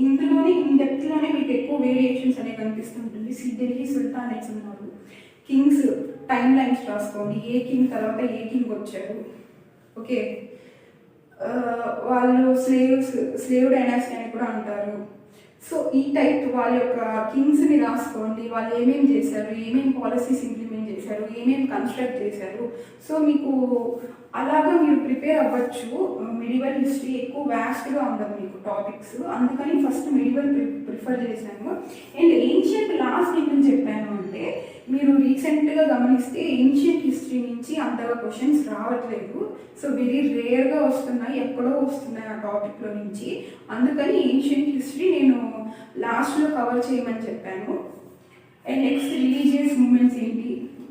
ఇందులోనే డెప్త్లోనే మీకు ఎక్కువ వేరియేషన్స్ అనేవి కనిపిస్తుంటుంది. ఢిల్లీ సుల్తానేట్స్ ఉన్నారు, కింగ్స్ టైమ్ లైన్స్ రాసుకోండి, ఏ కింగ్ తర్వాత ఏ కింగ్ వచ్చారు. ఓకే, వాళ్ళు స్లేవ్ డైనాసిటీ అని కూడా అంటారు. సో ఈ టైప్ వాళ్ళ యొక్క కింగ్స్ని రాసుకోండి, వాళ్ళు ఏమేమి చేశారు, ఏమేమి పాలసీస్ ఇంప్లిమెంట్ చేశారు, ఏమేమి కన్స్ట్రక్ట్ చేశారు. సో మీకు అలాగా మీరు ప్రిపేర్ అవ్వచ్చు. మిడివల్ హిస్టరీ ఎక్కువ వ్యాస్ట్గా ఉండదు మీకు టాపిక్స్, అందుకని ఫస్ట్ మిడివల్ ప్రిఫర్ చేశాను. అండ్ ఏన్షియంట్ లాస్ట్ ఎందుకు చెప్పాను అంటే మీరు రీసెంట్గా గమనిస్తే ఏన్షియంట్ హిస్టరీ నుంచి అంతగా క్వశ్చన్స్ రావట్లేదు. సో వెరీ రేర్గా వస్తున్నాయి, ఎక్కడో వస్తున్నాయి ఆ టాపిక్లో నుంచి. అందుకని ఏన్షియంట్ హిస్టరీ నేను లాస్ట్లో కవర్ చేయమని చెప్పాను. అండ్ నెక్స్ట్ రిలీజియస్ మూమెంట్స్ ఏంటి,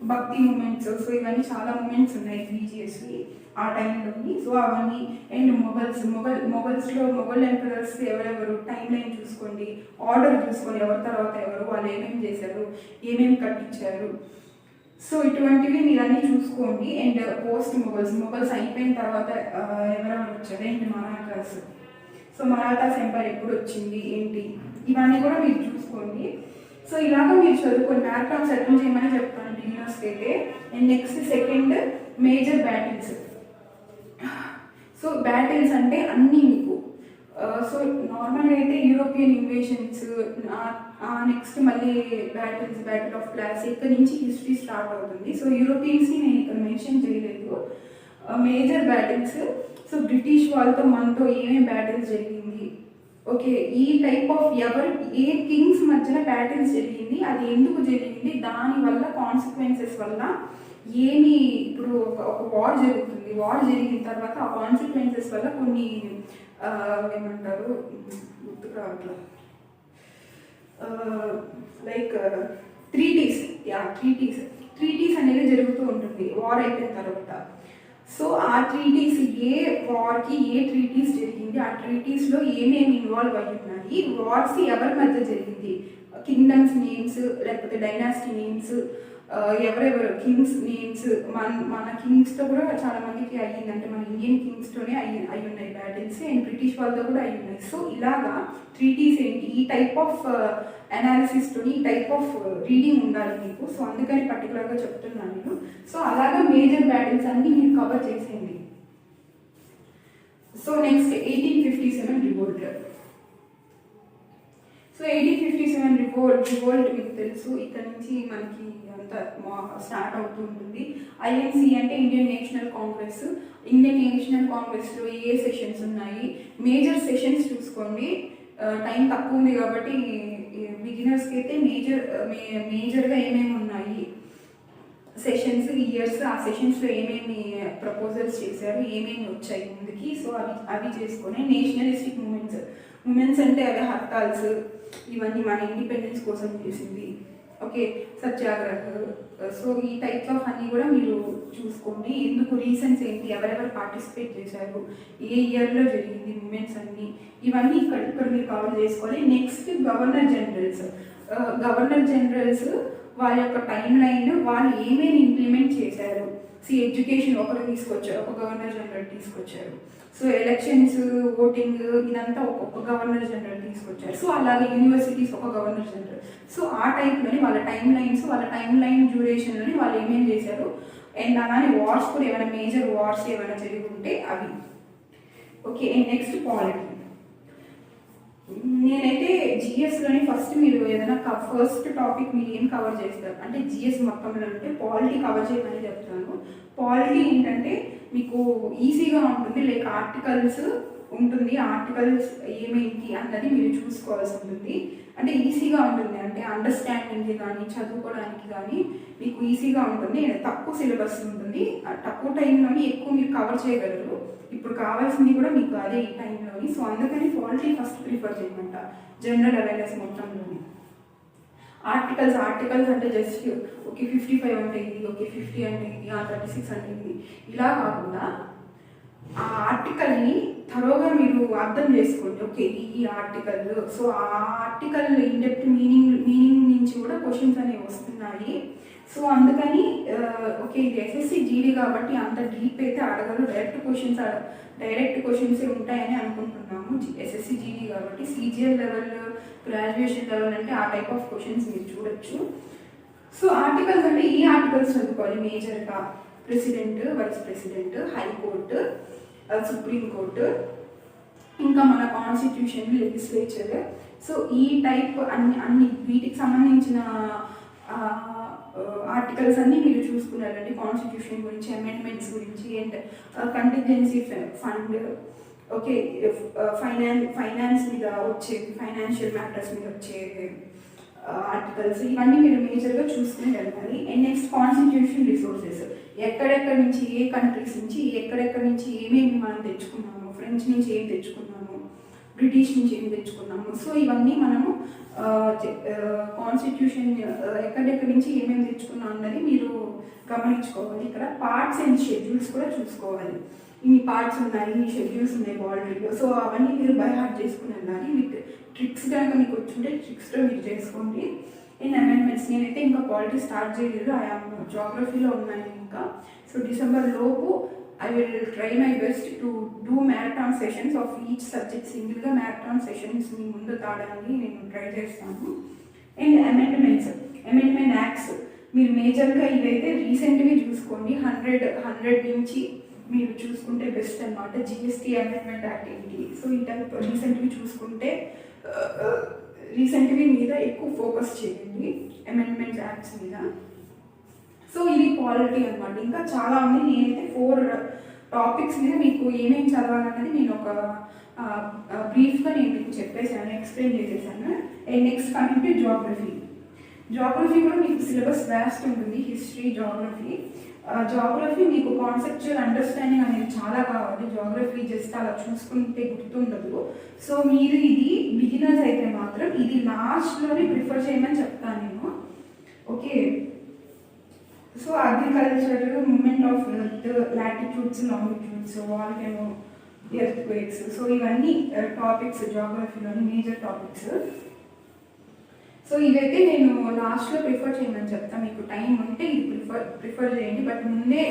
భక్తి మూమెంట్స్. సో ఇవన్నీ చాలా మూమెంట్స్ ఉన్నాయి రిలీజియస్వి ఆ టైంలోని. సో అవన్నీ. అండ్ మొఘల్స్లో మొఘల్ ఎంపరర్స్ ఎవరెవరు, టైం లైన్ చూసుకోండి, ఆర్డర్ చూసుకోండి, ఎవరి తర్వాత ఎవరు, వాళ్ళు ఏమేమి చేశారు, ఏమేమి కట్టించారు. సో ఇటువంటివి మీరు అన్నీ చూసుకోండి. అండ్ పోస్ట్ మొఘల్స్ అయిపోయిన తర్వాత ఎవరెవరు వచ్చారు, and Marathas. So Marathas empire ఎప్పుడు వచ్చింది ఏంటి, ఇవన్నీ కూడా మీరు చూసుకోండి. సో ఇలాగ మీరు చదువుకోండి. మ్యారథాన్స్ అటెంప్ట్ చేయమని చెప్తాను బిగినర్స్కి అయితే. And next second major battles. So battles అంటే అన్నీ మీకు. సో నార్మల్గా అయితే యూరోపియన్ ఇన్వేషన్స్, నెక్స్ట్ మళ్ళీ బ్యాటిల్ ఆఫ్ ప్లాసీ, ఇక్కడ నుంచి హిస్టరీ స్టార్ట్ అవుతుంది. సో యూరోపియన్స్ని నేను ఇక్కడ మెన్షన్ చేయలేదు. Major battles. సో బ్రిటిష్ వాళ్ళతో మనతో ఏమేమి బ్యాటిల్స్ జరిగింది, ఓకే, ఈ టైప్ ఆఫ్ ఏ కింగ్స్ మధ్యన బ్యాటిల్స్ జరిగింది, అది ఎందుకు జరిగింది, దానివల్ల కాన్సిక్వెన్సెస్ వల్ల ఏమి. ఇప్పుడు ఒక వార్ జరుగుతుంది, వార్ జరిగిన తర్వాత ఆ కాన్సిక్వెన్సెస్ వల్ల కొన్ని ఏమంటారు గుర్తుకు రావట్లేదు, లైక్ ట్రీటీస్ అనేది జరుగుతూ ఉంటుంది వార్ అయిపోయిన తర్వాత. సో ఆ ట్రీటీస్, ఏ వార్కి ఏ ట్రీటీస్ జరిగింది, ఆ ట్రీటీస్లో ఏమేమి ఇన్వాల్వ్ అయ్యి ఉన్నాయి, వార్స్ ఎవరి మధ్య జరిగింది, కింగ్డమ్స్ నేమ్స్ లేకపోతే డైనాసిటీ నేమ్స్, ఎవరెవరు కింగ్స్ నేమ్స్. మన కింగ్స్తో కూడా చాలా మందికి అయ్యింది, అంటే మన ఇండియన్ కింగ్స్తోనే అయి ఉన్నాయి బ్యాటిల్స్, అండ్ బ్రిటిష్ వాళ్ళతో కూడా అయి ఉన్నాయి. సో ఇలాగా ట్రీటీస్ ఏంటి, ఈ టైప్ ఆఫ్ అనాలిసిస్తో, ఈ టైప్ ఆఫ్ రీడింగ్ ఉండాలి మీకు. సో అందుకని పర్టికులర్గా చెప్తున్నాను నేను. సో అలాగా మేజర్ బ్యాటిల్స్ అన్ని మీరు కవర్ చేసేయండి. So next 1857 revolt. So 1857 revolt మీకు తెలుసు. ఇక్కడ నుంచి మనకి అంతా స్టార్ట్ అవుతూ ఉంటుంది. ఐఎన్సి అంటే Indian national Congress. Indian national కాంగ్రెస్లో ఏ సెషన్స్ ఉన్నాయి, మేజర్ సెషన్స్ చూసుకోండి. టైం తక్కువ ఉంది కాబట్టి బిగినర్స్కి అయితే మేజర్గా ఏమేమి ఉన్నాయి. సెషన్స్ ఇయర్స్, ఆ సెషన్స్లో ఏమేమి ప్రపోజల్స్ చేశారు, ఏమేమి వచ్చాయి ముందుకి, సో అవి చేసుకొని నేషనలిస్టిక్ మూమెంట్స్ అంటే అవి హర్తాల్స్, ఇవన్నీ మన ఇండిపెండెన్స్ కోసం చేసింది, ఓకే, సత్యాగ్రహ, సో ఈ టైప్స్ ఆఫ్ అన్నీ కూడా మీరు చూసుకోండి. ఎందుకు, రీజన్స్ ఏంటి, ఎవరెవరు పార్టిసిపేట్ చేశారు, ఏ ఇయర్లో జరిగింది మూమెంట్స్ అన్నీ, ఇవన్నీ ఇక్కడ మీరు కవర్ చేసుకోవాలి. నెక్స్ట్ గవర్నర్ జనరల్స్ వాళ్ళ యొక్క టైం లైన్, వాళ్ళు ఏమేమి ఇంప్లిమెంట్ చేశారు. ఎడ్యుకేషన్ ఒకరు తీసుకొచ్చారు, ఒక గవర్నర్ జనరల్ తీసుకొచ్చారు. సో ఎలక్షన్స్, ఓటింగ్, ఇదంతా ఒక్కొక్క గవర్నర్ జనరల్ తీసుకొచ్చారు. సో అలాగే యూనివర్సిటీస్ ఒక గవర్నర్ జనరల్. సో ఆ టైప్లోని వాళ్ళ టైం లైన్ డ్యూరేషన్లోని వాళ్ళు ఏమేమి చేశారు. అండ్ అలానే వార్స్ కూడా, ఏమైనా మేజర్ వార్స్ ఏమైనా జరిగి ఉంటే అవి, ఓకే. Next polity. నేనైతే జిఎస్లోని ఫస్ట్ మీరు ఏదైనా ఫస్ట్ టాపిక్ మీరు ఏం కవర్ చేస్తారు అంటే జిఎస్ మొత్తంలో అంటే పాలిటీ కవర్ చేయమని చెప్తాను. పాలిటీ ఏంటంటే మీకు ఈజీగా ఉంటుంది, లైక్ ఆర్టికల్స్ ఉంటుంది, ఆర్టికల్స్ ఏమేంటి అన్నది మీరు చూసుకోవాల్సి ఉంటుంది. అంటే ఈజీగా ఉంటుంది, అంటే అండర్స్టాండింగ్కి కానీ చదువుకోవడానికి కానీ మీకు ఈజీగా ఉంటుంది. తక్కువ సిలబస్ ఉంటుంది, తక్కువ టైంలోని ఎక్కువ మీరు కవర్ చేయగలరు. ఇప్పుడు కావాల్సింది కూడా మీకు అదే ఈ టైంలోని. సో అందుకని పాలిటీ ఫస్ట్ ప్రిఫర్ చేయమంట, జనరల్ అవేర్నెస్ మొత్తంలోని. ఆర్టికల్స్ అంటే జస్ట్ ఓకే 55 అంటే ఇది, ఓకే 50 అంటే ఇది, 36 అంటే ఇది, ఇలా కాకుండా ఆ ఆర్టికల్ని థరోగా మీరు అర్థం చేసుకోండి. ఓకే ఈ ఆర్టికల్, సో ఆ ఆర్టికల్ ఇన్డెప్త్ మీనింగ్ నుంచి కూడా క్వశ్చన్స్ అనేవి వస్తున్నాయి. సో అందుకని ఓకే ఇది ఎస్ఎస్సి జీడీ కాబట్టి అంత డీప్ అయితే అడగరు, డైరెక్ట్ క్వశ్చన్స్ ఉంటాయని అనుకుంటున్నాము. ఎస్ఎస్సి జీడీ కాబట్టి సిజిఎల్ లెవెల్, గ్రాడ్యుయేషన్ లెవెల్ అంటే ఆ టైప్ ఆఫ్ క్వశ్చన్స్ మీరు చూడొచ్చు. సో ఆర్టికల్స్ అంటే ఈ ఆర్టికల్స్ చదువుకోవాలి మేజర్గా. President, vice president, high court, supreme court, ఇంకా మన కాన్స్టిట్యూషన్, లెజిస్లేచర్. సో ఈ టైప్ అన్ని వీటికి సంబంధించిన ఆర్టికల్స్ అన్నీ మీరు చూసుకున్నారండి. కాన్స్టిట్యూషన్ గురించి, అమెండ్మెంట్స్ గురించి, and contingency fund, okay finance మీద వచ్చే, ఫైనాన్షియల్ మ్యాటర్స్ మీద వచ్చే ఆర్టికల్స్, ఇవన్నీ మీరు మేజర్గా చూసుకుని వెళ్ళాలి. అండ్ నెక్స్ట్ కాన్స్టిట్యూషన్ రిసోర్సెస్, ఎక్కడెక్కడి నుంచి, ఏ కంట్రీస్ నుంచి ఎక్కడెక్కడి నుంచి ఏమేమి మనం తెచ్చుకున్నాము, ఫ్రెంచ్ నుంచి ఏం తెచ్చుకున్నాము, బ్రిటిష్ నుంచి ఏం తెచ్చుకున్నాము. సో ఇవన్నీ మనము కాన్స్టిట్యూషన్ ఎక్కడెక్కడి నుంచి ఏమేమి తెచ్చుకున్నాం అన్నది మీరు గమనించుకోవాలి. ఇక్కడ పార్ట్స్ అండ్ షెడ్యూల్స్ కూడా చూసుకోవాలి. ఇన్ని పార్ట్స్ ఉన్నాయి, ఇన్ని షెడ్యూల్స్ ఉన్నాయి పాలిటీలో. సో అవన్నీ మీరు బై హార్ట్ చేసుకుని వెళ్ళాలి. మీకు ట్రిక్స్ కనుక మీకు వచ్చుంటే ట్రిక్స్తో మీరు చేసుకోండి. అండ్ అమెండ్మెంట్స్, నేనైతే ఇంకా పాలిటీ స్టార్ట్ చేయలేదు, జాగ్రఫీలో ఉన్నాయి ఇంకా. సో డిసెంబర్ లోపు I will try my best to do marathon sessions of each subject. సింగిల్గా మ్యారథాన్ సెషన్స్ మీ ముందు తాడడానికి నేను ట్రై చేస్తాను. అండ్ అమెండ్మెంట్ యాక్ట్స్ మీరు మేజర్గా ఇవైతే రీసెంట్గా చూసుకోండి. 100 నుంచి మీరు చూసుకుంటే బెస్ట్ అనమాట. జిఎస్టీ అమెండ్మెంట్ యాక్ట్ ఏంటి, సో ఈ టైప్ రీసెంట్గా చూసుకుంటే రీసెంట్గా మీద ఎక్కువ ఫోకస్ చేయండి అమెండ్మెంట్ యాక్ట్స్ మీద. సో ఇది పాలిటీ అనమాట. ఇంకా చాలా ఉంది, నేనైతే 4 టాపిక్స్ మీద మీకు ఏమేమి చదవాలన్నది నేను ఒక బ్రీఫ్గా నేను మీకు చెప్పేశాను, ఎక్స్ప్లెయిన్ చేసేసాను. And next coming to geography కూడా మీకు సిలబస్ వ్యాస్ట్ ఉంటుంది, హిస్టరీ, జాగ్రఫీ మీకు కాన్సెప్చువల్ అండర్స్టాండింగ్ అనేది చాలా కావాలి. జాగ్రఫీ జస్ట్ అలా చూసుకుంటే గుర్తుండదు. సో మీరు ఇది బిగినర్స్ అయితే మాత్రం ఇది లాస్ట్లోనే ప్రిఫర్ చేయమని చెప్తాను నేను, okay. So agriculture, movement of earth, latitudes, longitudes, volcano, earthquakes, so ఇవన్నీ టాపిక్స్ జాగ్రఫీలోని మేజర్ టాపిక్స్. సో ఇవైతే నేను లాస్ట్లో ప్రిఫర్ చేయమని చెప్తాను. మీకు టైం ఉంటే ఇది ప్రిఫర్ చేయండి. బట్ ముందే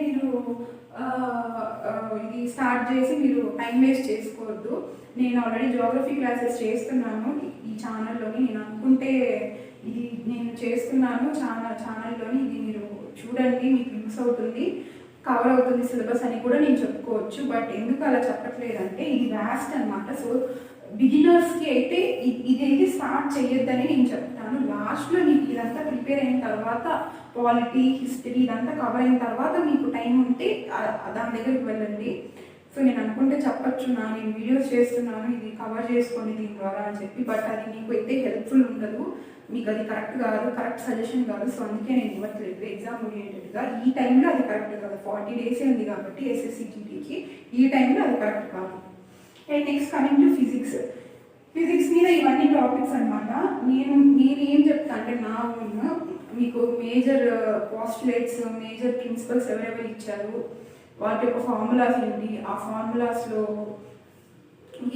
మీరు ఇది స్టార్ట్ చేసి మీరు టైం వేస్ట్ చేసుకోవద్దు. నేను ఆల్రెడీ జాగ్రఫీ క్లాసెస్ చేస్తున్నాను ఈ ఛానల్లోని. నేను అనుకుంటే ఇది నేను చేస్తున్నాను ఛానల్లోని, ఇది మీరు చూడండి, మీకు యూస్ అవుతుంది, కవర్ అవుతుంది సిలబస్ అని కూడా నేను చెప్పుకోవచ్చు. బట్ ఎందుకు అలా చెప్పట్లేదంటే ఇది వ్యాస్ట్ అనమాట. సో బిగినర్స్కి అయితే ఇదైతే స్టార్ట్ చేయొద్దని నేను చెప్తాను. లాస్ట్లో మీకు ఇదంతా ప్రిపేర్ అయిన తర్వాత, పాలిటీ, హిస్టరీ ఇదంతా కవర్ అయిన తర్వాత మీకు టైం ఉంటే దాని దగ్గరికి వెళ్ళండి. సో నేను అనుకుంటే చెప్పచ్చు నేను వీడియోస్ చేస్తున్నాను ఇది కవర్ చేసుకోండి దీని ద్వారా అని చెప్పి, బట్ అది మీకు అయితే హెల్ప్ఫుల్ ఉండదు, మీకు అది కరెక్ట్ కాదు, కరెక్ట్ సజెషన్ కాదు. సో అందుకే నేను ఇవ్వట్లేదు ఎగ్జామ్ ఓరియంటెడ్గా. ఈ టైంలో అది కరెక్ట్ కాదు, 40 డేసే ఉంది కాబట్టి ఎస్ఎస్సి జీడీకి, ఈ టైంలో అది కరెక్ట్ కాదు. And next coming to physics. Physics మీద ఇవన్నీ టాపిక్స్ అనమాట. నేను ఏం చెప్తా అంటే నా మీకు మేజర్ పాస్టులేట్స్, మేజర్ ప్రిన్సిపల్స్ ఎవరెవరు ఇచ్చారు, వాటి యొక్క ఫార్ములాస్ ఏంటి, ఆ ఫార్ములాస్లో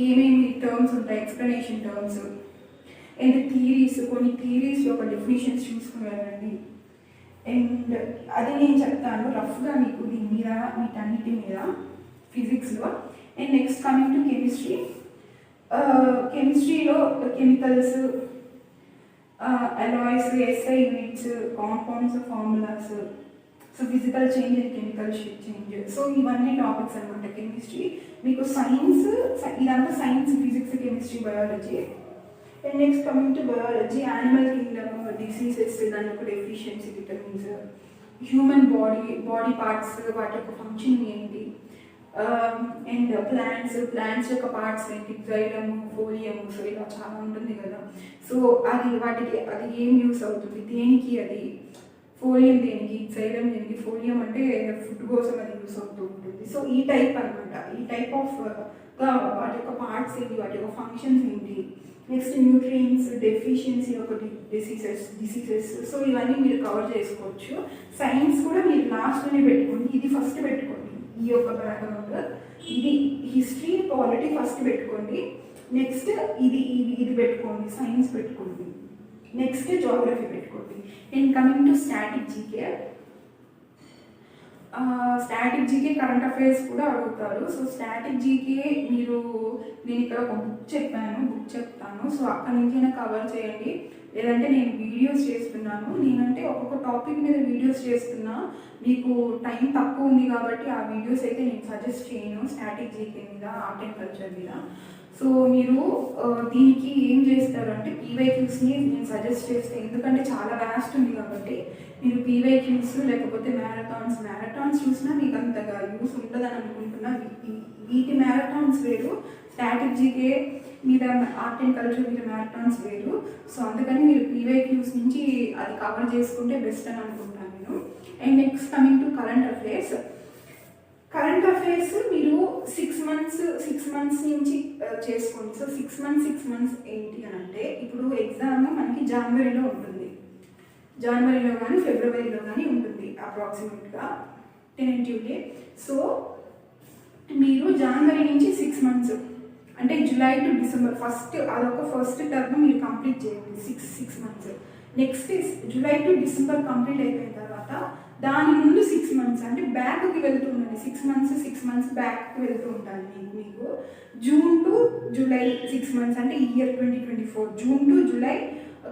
ఏమేమి టర్మ్స్ ఉంటాయి, ఎక్స్ప్లెనేషన్ టర్మ్స్ అండ్ థియరీస్, కొన్ని థియరీస్ యొక్క డెఫినేషన్స్ చూసుకుని వెళ్ళండి. అండ్ అది నేను చెప్తాను రఫ్గా మీకు దీని మీద, వీటన్నిటి మీద ఫిజిక్స్లో. And next coming to chemistry. కెమిస్ట్రీలో chemicals, alloys, SI units, compounds, formulas, so physical change and chemical change, so ఇవన్నీ టాపిక్స్ అనమాట కెమిస్ట్రీ. మీకు సైన్స్ ఇదంతా science, physics, chemistry, biology. And next coming to biology, animal kingdom, diseases, దాని యొక్క deficiency, vitamins, human body parts, వాటి యొక్క ఫంక్షన్ ఏంటి, అండ్ ప్లాంట్స్ యొక్క పార్ట్స్ ఏంటి, జైలము, ఫోలియము, సో ఇలా చాలా ఉంటుంది కదా. సో వాటికి అది ఏం యూస్ అవుతుంది, దేనికి అది, ఫోలియం దేనికి, జైలం దేనికి, ఫోలియం అంటే ఫుడ్ కోసం అది యూస్ అవుతూ ఉంటుంది. సో ఈ టైప్ అనమాట, ఈ టైప్ ఆఫ్ వాటి యొక్క పార్ట్స్ ఏంటి, వాటి యొక్క ఫంక్షన్స్ ఏంటి. నెక్స్ట్ న్యూట్రియన్స్, డెఫిషియన్సీ ఒక డిసీజెస్, సో ఇవన్నీ మీరు కవర్ చేసుకోవచ్చు. సైన్స్ కూడా మీరు లాస్ట్లోనే పెట్టుకోండి, ఇది ఫస్ట్ పెట్టుకోండి, ఈ యొక్క బ్యాక్గ్రౌండ్, ఇది హిస్టరీ పాలిటీ ఫస్ట్ పెట్టుకోండి. నెక్స్ట్ ఇది పెట్టుకోండి, సైన్స్ పెట్టుకోండి. నెక్స్ట్ జోగ్రఫీ పెట్టుకోండి. And coming to static GK. Static GK current affairs కూడా అడుగుతారు. సో స్టాటిక్ జీకే నేను ఇక్కడ ఒక బుక్ చెప్తాను, సో అక్కడి నుంచైనా కవర్ చేయండి. లేదంటే నేను వీడియోస్ చేస్తున్నాను, నేనంటే ఒక్కొక్క టాపిక్ మీద వీడియోస్ చేస్తున్నా, మీకు టైం తక్కువ ఉంది కాబట్టి ఆ వీడియోస్ అయితే నేను సజెస్ట్ చేయను స్టాటిక్ జీకే మీద, ఆర్ట్ అండ్ కల్చర్ మీద. సో మీరు దీనికి ఏం చేస్తారు అంటే పీవైక్యూస్ని నేను సజెస్ట్ చేస్తే, ఎందుకంటే చాలా వ్యాస్ట్ ఉంది కాబట్టి మీరు పీవైక్యూస్ లేకపోతే మ్యారథాన్స్ చూసినా మీకు అంతగా యూస్ ఉంటుందని అనుకుంటున్నా. వీటి మ్యారథాన్స్ వేరు, స్టాటిక్ జీకే మీద, ఆర్ట్ అండ్ కల్చర్ మీద మ్యారథాన్స్ వేరు. సో అందుకని మీరు పీవైక్యూస్ నుంచి అది కవర్ చేసుకుంటే బెస్ట్ అని అనుకుంటున్నాను నేను. And next coming to current affairs. Current affairs మీరు 6 months నుంచి చేసుకోండి. సో 6 months ఏంటి అని అంటే, ఇప్పుడు ఎగ్జామ్ మనకి జనవరిలో ఉంటుంది, జనవరిలో కానీ ఫిబ్రవరిలో కానీ ఉంటుంది అప్రాక్సిమేట్గా టెంటేటివ్లీ. సో మీరు జనవరి నుంచి 6 months అంటే July to December first term మీరు కంప్లీట్ చేయండి, 6 months. Next July to December complete అయిపోయిన తర్వాత దాని ముందు 6 months అంటే బ్యాక్కి వెళ్తూ ఉండండి, 6 months బ్యాక్కి వెళ్తూ ఉంటాను. మీకు జూన్ టు జూలై 6 months అంటే year 2024 June to July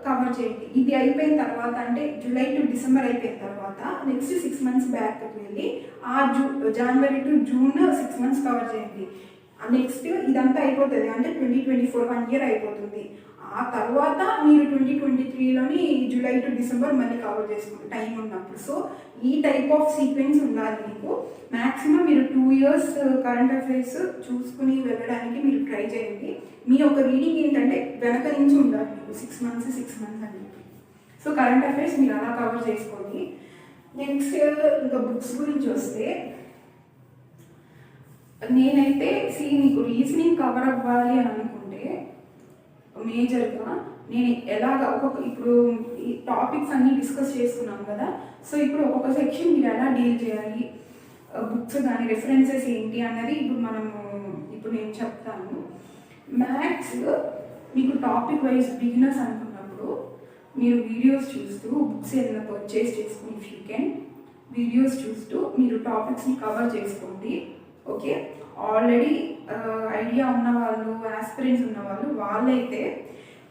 cover చేయండి. ఇది అయిపోయిన తర్వాత అంటే జూలై టు డిసెంబర్ అయిపోయిన తర్వాత నెక్స్ట్ 6 months బ్యాక్కి వెళ్ళి జనవరి టు జూన్ 6 months కవర్ చేయండి. నెక్స్ట్ ఇదంతా అయిపోతుంది అంటే 2024 1 year అయిపోతుంది. ఆ తర్వాత మీరు 2023లోని జూలై టు డిసెంబర్ మళ్ళీ కవర్ చేసుకుంటే టైం ఉన్నప్పుడు. సో ఈ టైప్ ఆఫ్ సీక్వెన్స్ ఉండాలి మీకు. మ్యాక్సిమం మీరు 2 years కరెంట్ అఫైర్స్ చూసుకుని వెళ్ళడానికి మీరు ట్రై చేయండి. మీ యొక్క రీడింగ్ ఏంటంటే వెనక నుంచి ఉండాలి మీకు 6 months అని. సో కరెంట్ అఫైర్స్ మీరు అలా కవర్ చేసుకోండి. నెక్స్ట్ ఇంకా బుక్స్ గురించి వస్తే, నేనైతే మీకు రీజనింగ్ కవర్ అవ్వాలి అని అనుకుంటే మేజర్గా నేను ఇప్పుడు ఈ టాపిక్స్ అన్నీ డిస్కస్ చేసుకున్నాం కదా. సో ఇప్పుడు ఒక్కొక్క సెక్షన్ మీరు ఎలా డీల్ చేయాలి, బుక్స్ దాని రెఫరెన్సెస్ ఏంటి అన్నది ఇప్పుడు నేను చెప్తాను. మ్యాథ్స్ మీకు టాపిక్ వైజ్ బిగినర్స్ అనుకున్నప్పుడు మీరు వీడియోస్ చూస్తూ, బుక్స్ ఏదైనా పర్చేస్ చేసుకుని ఇఫ్ యూ కెన్ వీడియోస్ చూస్తూ మీరు టాపిక్స్ని కవర్ చేసుకోండి. ఓకే, ఆల్రెడీ ఐడియా ఉన్నవాళ్ళు, ఆస్పిరెంట్స్ ఉన్నవాళ్ళు వాళ్ళైతే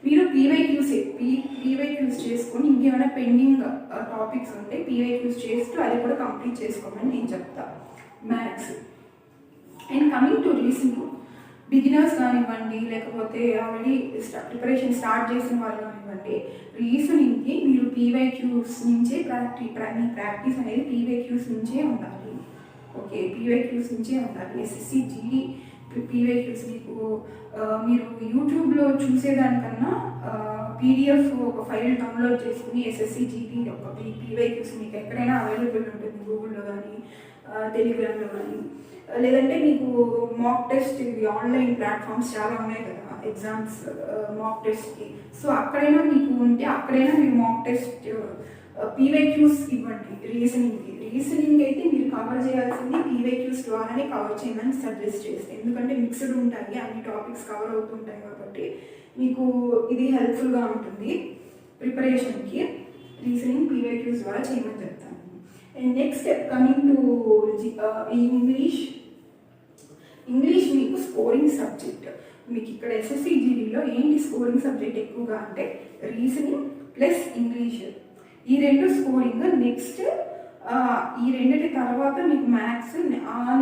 మీరు పీవైక్యూస్ చేసుకొని ఇంకేమైనా పెండింగ్ టాపిక్స్ ఉంటే పీవైక్యూస్ చేస్తూ అది కూడా కంప్లీట్ చేసుకోమని నేను చెప్తా maths. And coming to reasoning, beginners కానివ్వండి లేకపోతే ఆల్రెడీ ప్రిపరేషన్ స్టార్ట్ చేసిన వాళ్ళు కానివ్వండి, రీజనింగ్కి మీరు పీవైక్యూస్ నుంచే ప్రాక్టీస్ అనేది పీవైక్యూస్ నుంచే ఉండాలి. ఓకే, పీవైక్యూస్ నుంచే ఉండాలి. ఎస్ఎస్సి జీడీ పీవైక్యూస్ మీకు మీరు యూట్యూబ్లో చూసేదానికన్నా పీడిఎఫ్ ఒక ఫైల్ డౌన్లోడ్ చేసుకుని ఎస్ఎస్సి జీడీ ఒక పీవైక్యూస్ మీకు ఎక్కడైనా అవైలబుల్ ఉంటుంది, గూగుల్లో కానీ టెలిగ్రామ్లో కానీ. లేదంటే మీకు మాక్ టెస్ట్ ఇవి ఆన్లైన్ ప్లాట్ఫామ్స్ చాలా ఉన్నాయి కదా ఎగ్జామ్స్ మాక్ టెస్ట్కి. సో అక్కడైనా మీకు ఉంటే అక్కడైనా మీరు మాక్ టెస్ట్ పీవైక్యూస్ ఇవ్వండి. రీజనింగ్ అయితే మీరు కవర్ చేయాల్సింది పీవైక్యూస్ ద్వారానే కవర్ చేయమని సజెస్ట్ చేస్తాను. ఎందుకంటే మిక్స్డ్ ఉంటాయి, అన్ని టాపిక్స్ కవర్ అవుతుంటాయి కాబట్టి మీకు ఇది హెల్ప్ఫుల్గా ఉంటుంది ప్రిపరేషన్కి. రీజనింగ్ పీవైక్యూస్ ద్వారా చేయమని చెప్తాను. And next coming to English మీకు స్కోరింగ్ సబ్జెక్ట్. మీకు ఇక్కడ ఎస్ఎస్సి జీడీలో ఏంటి స్కోరింగ్ సబ్జెక్ట్ ఎక్కువగా అంటే రీజనింగ్ ప్లస్ ఇంగ్లీష్, ఈ రెండు స్కోరింగ్. నెక్స్ట్ ఈ రెండింటి తర్వాత మీకు మ్యాథ్స్,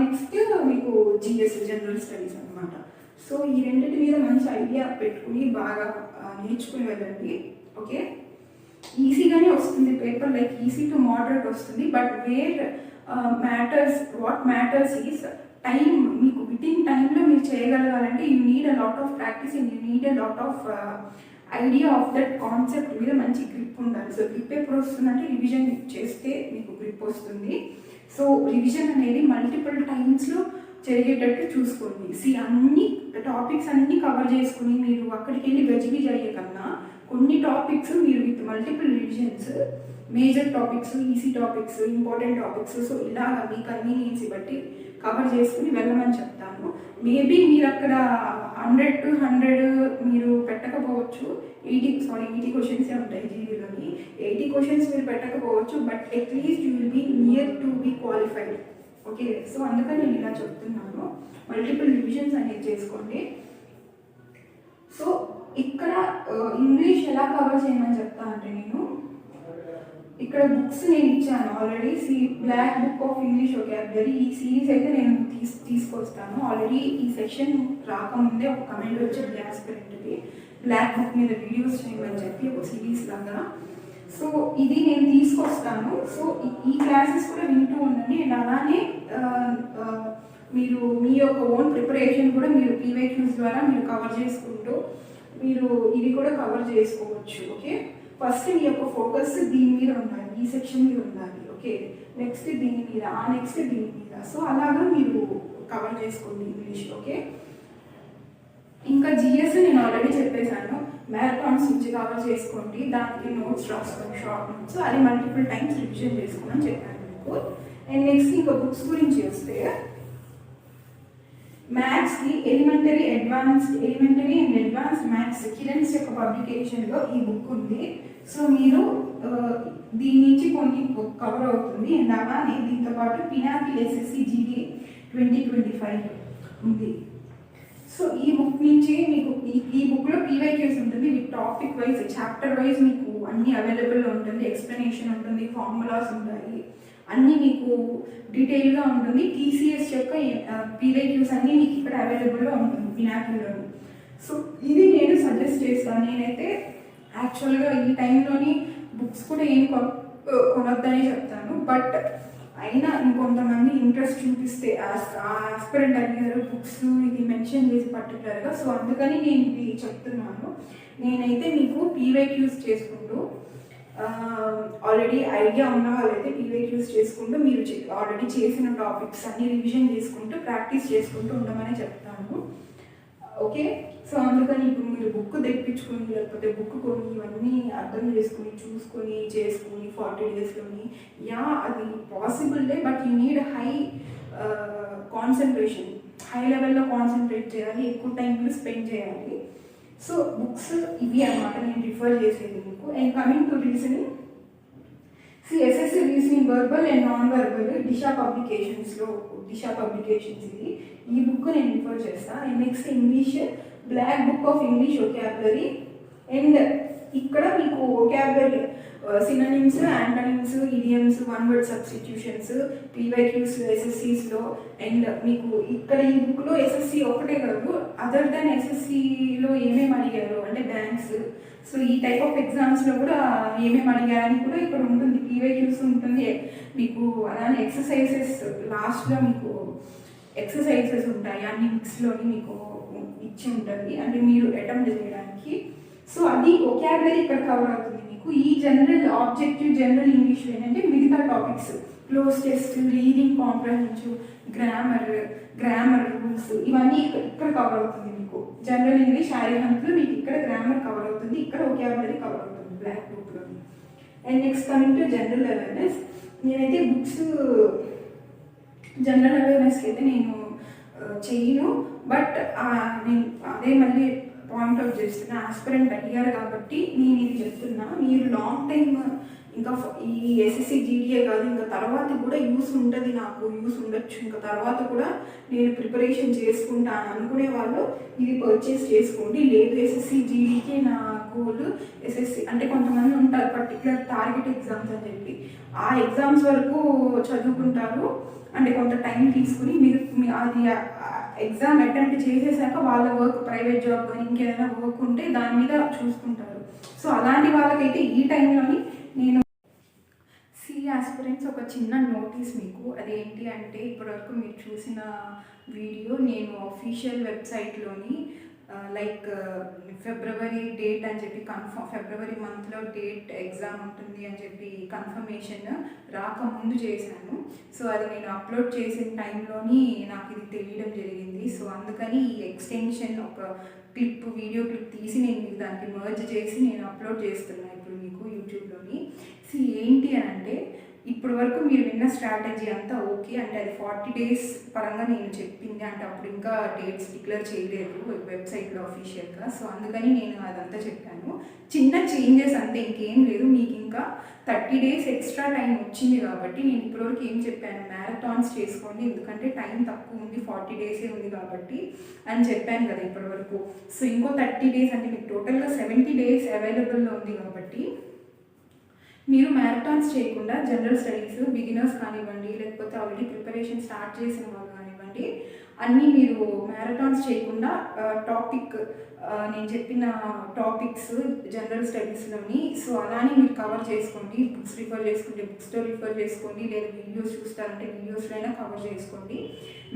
నెక్స్ట్ మీకు జిఎస్ జనరల్ స్టడీస్ అనమాట. సో ఈ రెండింటి మీద మంచి ఐడియా పెట్టుకుని బాగా నేర్చుకుని వెళ్ళండి. ఓకే, ఈజీగానే వస్తుంది paper, like easy to moderate వస్తుంది. But what matters is time. మీకు వితిన్ టైంలో మీరు చేయగలగాలంటే you need a lot of practice and you need a lot of idea of that concept మీద మంచి గ్రిప్ ఉండాలి. సో గ్రిప్ ఎప్పుడు వస్తుందంటే రివిజన్ చేస్తే మీకు గ్రిప్ వస్తుంది. సో రివిజన్ అనేది మల్టిపుల్ టైమ్స్లో జరిగేటట్టు చూసుకోండి. అన్ని టాపిక్స్ అన్నీ కవర్ చేసుకుని మీరు అక్కడికి వెళ్ళి గజిబిజి అయ్యే కన్నా కొన్ని టాపిక్స్ మీరు with multiple revisions, major topics, easy topics, important topics, so ఇలాగ మీ కన్వీనియన్స్ బట్టి కవర్ చేసుకుని వెళ్ళమని చెప్తాను. మేబీ మీరు అక్కడ 100 to 100 మీరు పెట్టకపోవచ్చు, 80 క్వశ్చన్సే ఉంటాయి జీడీలోని. 80 క్వశ్చన్స్ మీరు పెట్టకపోవచ్చు, but at least you will be near to be qualified. Okay, so అందుకని నేను ఇలా చెప్తున్నాను, మల్టిపుల్ రివిజన్స్ అనేది చేసుకోండి. సో ఇక్కడ ఇంగ్లీష్ ఎలా కవర్ చేయమని చెప్తా అంటే నేను ఇక్కడ బుక్స్ నేను ఇచ్చాను already. Black book of English vocabulary, ఈ సిరీస్ అయితే నేను తీసుకొస్తాను. ఆల్రెడీ ఈ సెక్షన్ రాకముందే ఒక కమెంట్ వచ్చింది యాస్పిరెంట్కి, బ్లాక్ బుక్ మీద వీడియోస్ చేయమని చెప్పి ఒక సిరీస్ లాగా. సో ఇది నేను తీసుకొస్తాను. సో ఈ క్లాసెస్ కూడా వింటూ ఉండండి. అండ్ అలానే మీరు మీ యొక్క ఓన్ ప్రిపరేషన్ కూడా మీరు పీవైక్యూస్ ద్వారా మీరు కవర్ చేసుకుంటూ మీరు ఇది కూడా కవర్ చేసుకోవచ్చు. ఓకే, ఫస్ట్ మీ యొక్క ఫోకస్ దీని మీద ఉండాలి, ఈ సెక్షన్ మీద ఉండాలి. ఓకే, నెక్స్ట్ దీని మీద, నెక్స్ట్ దీని మీద. సో అలాగా మీరు కవర్ చేసుకోండి ఇంగ్లీష్. ఓకే, ఇంకా జిఎస్ నేను ఆల్రెడీ చెప్పేశాను, మ్యారథాన్స్ నుంచి కవర్ చేసుకోండి, దానికి నోట్స్ రాసుకోండి, షార్ట్ నోట్స్, అది మల్టిపుల్ టైమ్స్ రివిజన్ చేసుకోమని చెప్పాను మీకు. అండ్ నెక్స్ట్ ఇంకా బుక్స్ గురించి వస్తే మ్యాథ్స్కి elementary and advanced maths Kiran's యొక్క పబ్లికేషన్లో ఈ బుక్ ఉంది. సో మీరు దీని నుంచి కొన్ని కవర్ అవుతుంది. అండ్ అలానే దీంతో పాటు పినాకిల్ ఎస్ఎస్సి జీడీ 2025 ఉంది. సో ఈ బుక్ నుంచి మీకు ఈ బుక్లో పీవైక్యూస్ ఉంటుంది, with topic wise, chapter wise మీకు అన్నీ అవైలబుల్లో ఉంటుంది. ఎక్స్ప్లెనేషన్ ఉంటుంది, ఫార్ములాస్ ఉంటాయి, అన్నీ మీకు డీటెయిల్గా ఉంటుంది. టీసీఎస్ యొక్క పీవైక్యూస్ అన్నీ మీకు ఇక్కడ అవైలబుల్లో ఉంటుంది పినాకిల్లో. సో ఇది నేను సజెస్ట్ చేస్తాను. నేనైతే యాక్చువల్గా ఈ టైంలోని బుక్స్ కూడా ఏం కొనొద్దనే చెప్తాను, బట్ అయినా ఇంకొంతమంది ఇంట్రెస్ట్ చూపిస్తే ఆస్పిరెంట్ అడిగారు బుక్స్ ఇది మెన్షన్ చేసి పర్టికులర్గా, సో అందుకని నేను ఇది చెప్తున్నాను. నేనైతే మీకు పీవైక్యూస్ చేసుకుంటూ ఆల్రెడీ ఐడియా ఉన్న వాళ్ళైతే పీవైక్యూస్ చేసుకుంటూ మీరు ఆల్రెడీ చేసిన టాపిక్స్ అన్ని రివిజన్ చేసుకుంటూ ప్రాక్టీస్ చేసుకుంటూ ఉండమని చెప్తాను. ఓకే, సో అందుకని ఇప్పుడు మీరు బుక్ తెప్పించుకొని లేకపోతే బుక్ కొని ఇవన్నీ అర్థం చేసుకుని చూసుకొని చేసుకుని 40 daysలోని అది పాసిబుల్లే, but you need high concentration, high లెవెల్లో కాన్సన్ట్రేట్ చేయాలి, ఎక్కువ టైం స్పెండ్ చేయాలి. సో బుక్స్ ఇవి అన్నమాట నేను రిఫర్ చేసేది మీకు. And coming to reasoning, SSC reasoning verbal and non verbal Disha publications ఇది, ఈ బుక్ నేను రిఫర్ చేస్తాను. And next English black book of English vocabulary. And ఇక్కడ మీకు vocabulary synonyms, antonyms, idioms, one word substitutions, PYQs ఎస్ఎస్సిస్లో. అండ్ మీకు ఇక్కడ ఈ బుక్లో ఎస్ఎస్సి ఒకటే కాదు, అదర్ దాన్ ఎస్ఎస్సిలో ఏమేమి అడిగారు అంటే బ్యాంక్ మ్యాథ్స్. సో ఈ టైప్ ఆఫ్ ఎగ్జామ్స్లో కూడా ఏమేమి అడిగారని కూడా ఇక్కడ ఉంటుంది, పీవైక్యూస్ ఉంటుంది మీకు. అలానే ఎక్సర్సైజెస్ లాస్ట్లో మీకు ఎక్సర్సైజెస్ ఉంటాయి, అన్ని మిక్స్లోని మీకు ఇచ్చి ఉంటుంది అంటే మీరు అటెంప్ట్ చేయడానికి. సో అది ఒకాబులరీ ఇక్కడ కవర్ అవుతుంది మీకు. ఈ జనరల్ ఆబ్జెక్టివ్ జనరల్ ఇంగ్లీష్ ఏంటంటే మిగతా topics cloze test, reading comprehension, grammar rules ఇవన్నీ ఇక్కడ కవర్ అవుతుంది మీకు. జనరల్ ఇంగ్లీష్ ఆర్యహంత్లో మీకు ఇక్కడ గ్రామర్ కవర్ అవుతుంది, ఇక్కడ ఒకాబులరీ కవర్ అవుతుంది బ్లాక్ బుక్లో. And next coming to general awareness. నేనైతే బుక్స్ జనరల్ అవేర్నెస్కి అయితే నేను చెయ్యను, బట్ నేను అదే మళ్ళీ పాయింట్అవుట్ చేస్తున్నా. ఆస్పిరెంట్ అయ్యారు కాబట్టి నేను ఇది చెప్తున్నా. మీరు లాంగ్ టైమ్ ఇంకా ఈ ఎస్ఎస్సి జీడీఏ కాదు, ఇంకా తర్వాత కూడా యూస్ ఉంటుంది, నాకు యూస్ ఉండొచ్చు, ఇంకా తర్వాత కూడా నేను ప్రిపరేషన్ చేసుకుంటాను అనుకునే వాళ్ళు ఇది పర్చేస్ చేసుకోండి. లేదు ఎస్ఎస్సి జీడీకే నా గోల్ ఎస్ఎస్సి అంటే కొంతమంది ఉంటారు పర్టికులర్ టార్గెట్ ఎగ్జామ్స్ అని చెప్పి, ఆ ఎగ్జామ్స్ వరకు చదువుకుంటారు అంటే కొంత టైం తీసుకుని మీరు అది ఎగ్జామ్ అటెంప్ట్ చేసేసాక వాళ్ళ వర్క్ ప్రైవేట్ జాబ్ కానీ ఇంకేదైనా వర్క్ ఉంటే దాని మీద చూసుకుంటారు. సో అలాంటి వాళ్ళకైతే ఈ టైంలోని నేను ఆస్పిరెంట్స్ ఒక చిన్న నోటీస్ మీకు. అదేంటి అంటే ఇప్పటివరకు మీరు చూసిన వీడియో నేను అఫీషియల్ వెబ్సైట్లోని లైక్ ఫిబ్రవరి డేట్ అని చెప్పి ఫిబ్రవరి మంత్లో డేట్ ఎగ్జామ్ ఉంటుంది అని చెప్పి కన్ఫర్మేషన్ రాకముందు చేశాను. సో అది నేను అప్లోడ్ చేసిన టైంలోని నాకు ఇది తెలియడం జరిగింది. సో అందుకని ఈ ఎక్స్టెన్షన్ ఒక వీడియో క్లిప్ తీసి నేను మీకు దానికి మర్జ్ చేసి నేను అప్లోడ్ చేస్తున్నాను ఇప్పుడు మీకు యూట్యూబ్లోని. సో ఏంటి అని అంటే ఇప్పటి వరకు మీరు విన్న స్ట్రాటజీ అంతా ఓకే అంటే అది 40 days పరంగా నేను చెప్పింది అంటే అప్పుడు ఇంకా డేట్స్ డిక్లేర్ చేయలేదు వెబ్సైట్లో అఫీషియల్గా. సో అందుకని నేను అదంతా చెప్పాను. చిన్న చేంజెస్ అంతే, ఇంకేం లేదు. మీకు ఇంకా 30 days ఎక్స్ట్రా టైం వచ్చింది కాబట్టి నేను ఇప్పటివరకు ఏం చెప్పాను, మ్యారథాన్స్ చేసుకోండి ఎందుకంటే టైం తక్కువ ఉంది, 40 days ఉంది కాబట్టి అని చెప్పాను కదా ఇప్పటివరకు. సో ఇంకో 30 days అంటే మీకు టోటల్గా 70 days అవైలబుల్లో ఉంది కాబట్టి మీరు మ్యారథాన్స్ చేయకుండా జనరల్ స్టడీస్ బిగినర్స్ కానివ్వండి, లేకపోతే ఆల్రెడీ ప్రిపరేషన్ స్టార్ట్ చేసిన వాళ్ళు కానివ్వండి, అన్నీ మీరు మ్యారథాన్స్ చేయకుండా టాపిక్ నేను చెప్పిన టాపిక్స్ జనరల్ స్టడీస్లోని సో అలానే మీరు కవర్ చేసుకోండి. బుక్స్ రిఫర్ చేసుకుంటే బుక్స్తో రిఫర్ చేసుకోండి, లేదా వీడియోస్ చూస్తారంటే వీడియోస్లో అయినా కవర్ చేసుకోండి.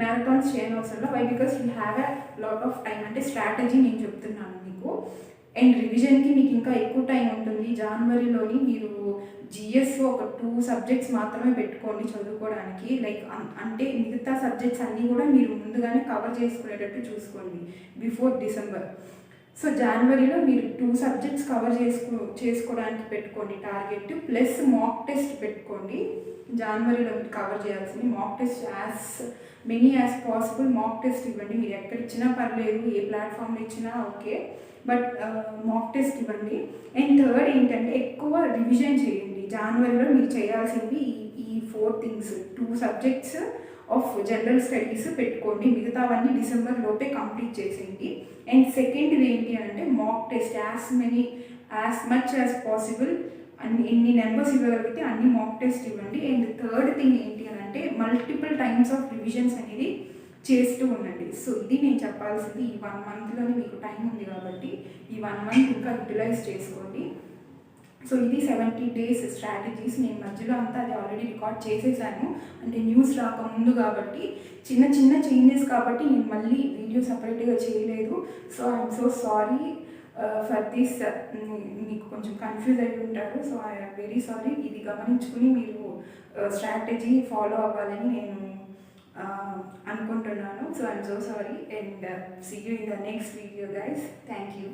మ్యారథాన్స్ చేయని అవసరంలో why because you have a lot of time అంటే స్ట్రాటజీ నేను చెప్తున్నాను మీకు. అండ్ రివిజన్కి మీకు ఇంకా ఎక్కువ టైం ఉంటుంది. జనవరిలోని మీరు జిఎస్ ఒక 2 subjects మాత్రమే పెట్టుకోండి చదువుకోవడానికి. లైక్ అంటే మిగతా సబ్జెక్ట్స్ అన్నీ కూడా మీరు ముందుగానే కవర్ చేసుకునేటట్టు చూసుకోండి బిఫోర్ డిసెంబర్. సో జనవరిలో మీరు 2 subjects కవర్ చేసుకోవడానికి పెట్టుకోండి టార్గెట్, ప్లస్ మాక్ టెస్ట్ పెట్టుకోండి. జనవరిలో మీరు కవర్ చేయాల్సింది mock test as many as possible mock test ఇవ్వండి. మీరు ఎక్కడ ఇచ్చినా పర్లేదు, ఏ ప్లాట్ఫామ్లో ఇచ్చినా ఓకే, బట్ మాక్ టెస్ట్ ఇవ్వండి. అండ్ థర్డ్ ఏంటంటే ఎక్కువ రివిజన్ చేయండి. జనవరిలో మీరు చేయాల్సింది ఈ 4 things 2 subjects of general studies పెట్టుకోండి, మిగతావన్నీ డిసెంబర్ లోపే కంప్లీట్ చేసేయండి. అండ్ సెకండ్ ఏంటి అంటే mock test as much as possible ఎన్ని నెంబర్స్ ఇవ్వగలిగితే అన్ని మాక్ టెస్ట్ ఇవ్వండి. అండ్ థర్డ్ థింగ్ ఏంటి అని అంటే మల్టిపుల్ టైమ్స్ ఆఫ్ రివిజన్స్ అనేది చేస్తూ ఉండండి. సో ఇది నేను చెప్పాల్సింది. ఈ 1 monthలోనే మీకు టైం ఉంది కాబట్టి ఈ 1 month ఇంకా యూటిలైజ్ చేసుకోండి. సో ఇది 70 days స్ట్రాటజీస్. నేను మధ్యలో అంతా అది ఆల్రెడీ రికార్డ్ చేసేసాను అంటే న్యూస్ రాకముందు కాబట్టి చిన్న చిన్న చేంజెస్ కాబట్టి నేను మళ్ళీ వీడియో సపరేట్గా చేయలేదు. So I'm so sorry for this. మీకు కొంచెం కన్ఫ్యూజ్ అయి ఉంటారు. So I'm very sorry. ఇది గమనించుకుని మీరు స్ట్రాటజీ ఫాలో అవ్వాలని నేను అనుకుంటున్నాను. So I'm so sorry and see you in the next video guys. Thank you.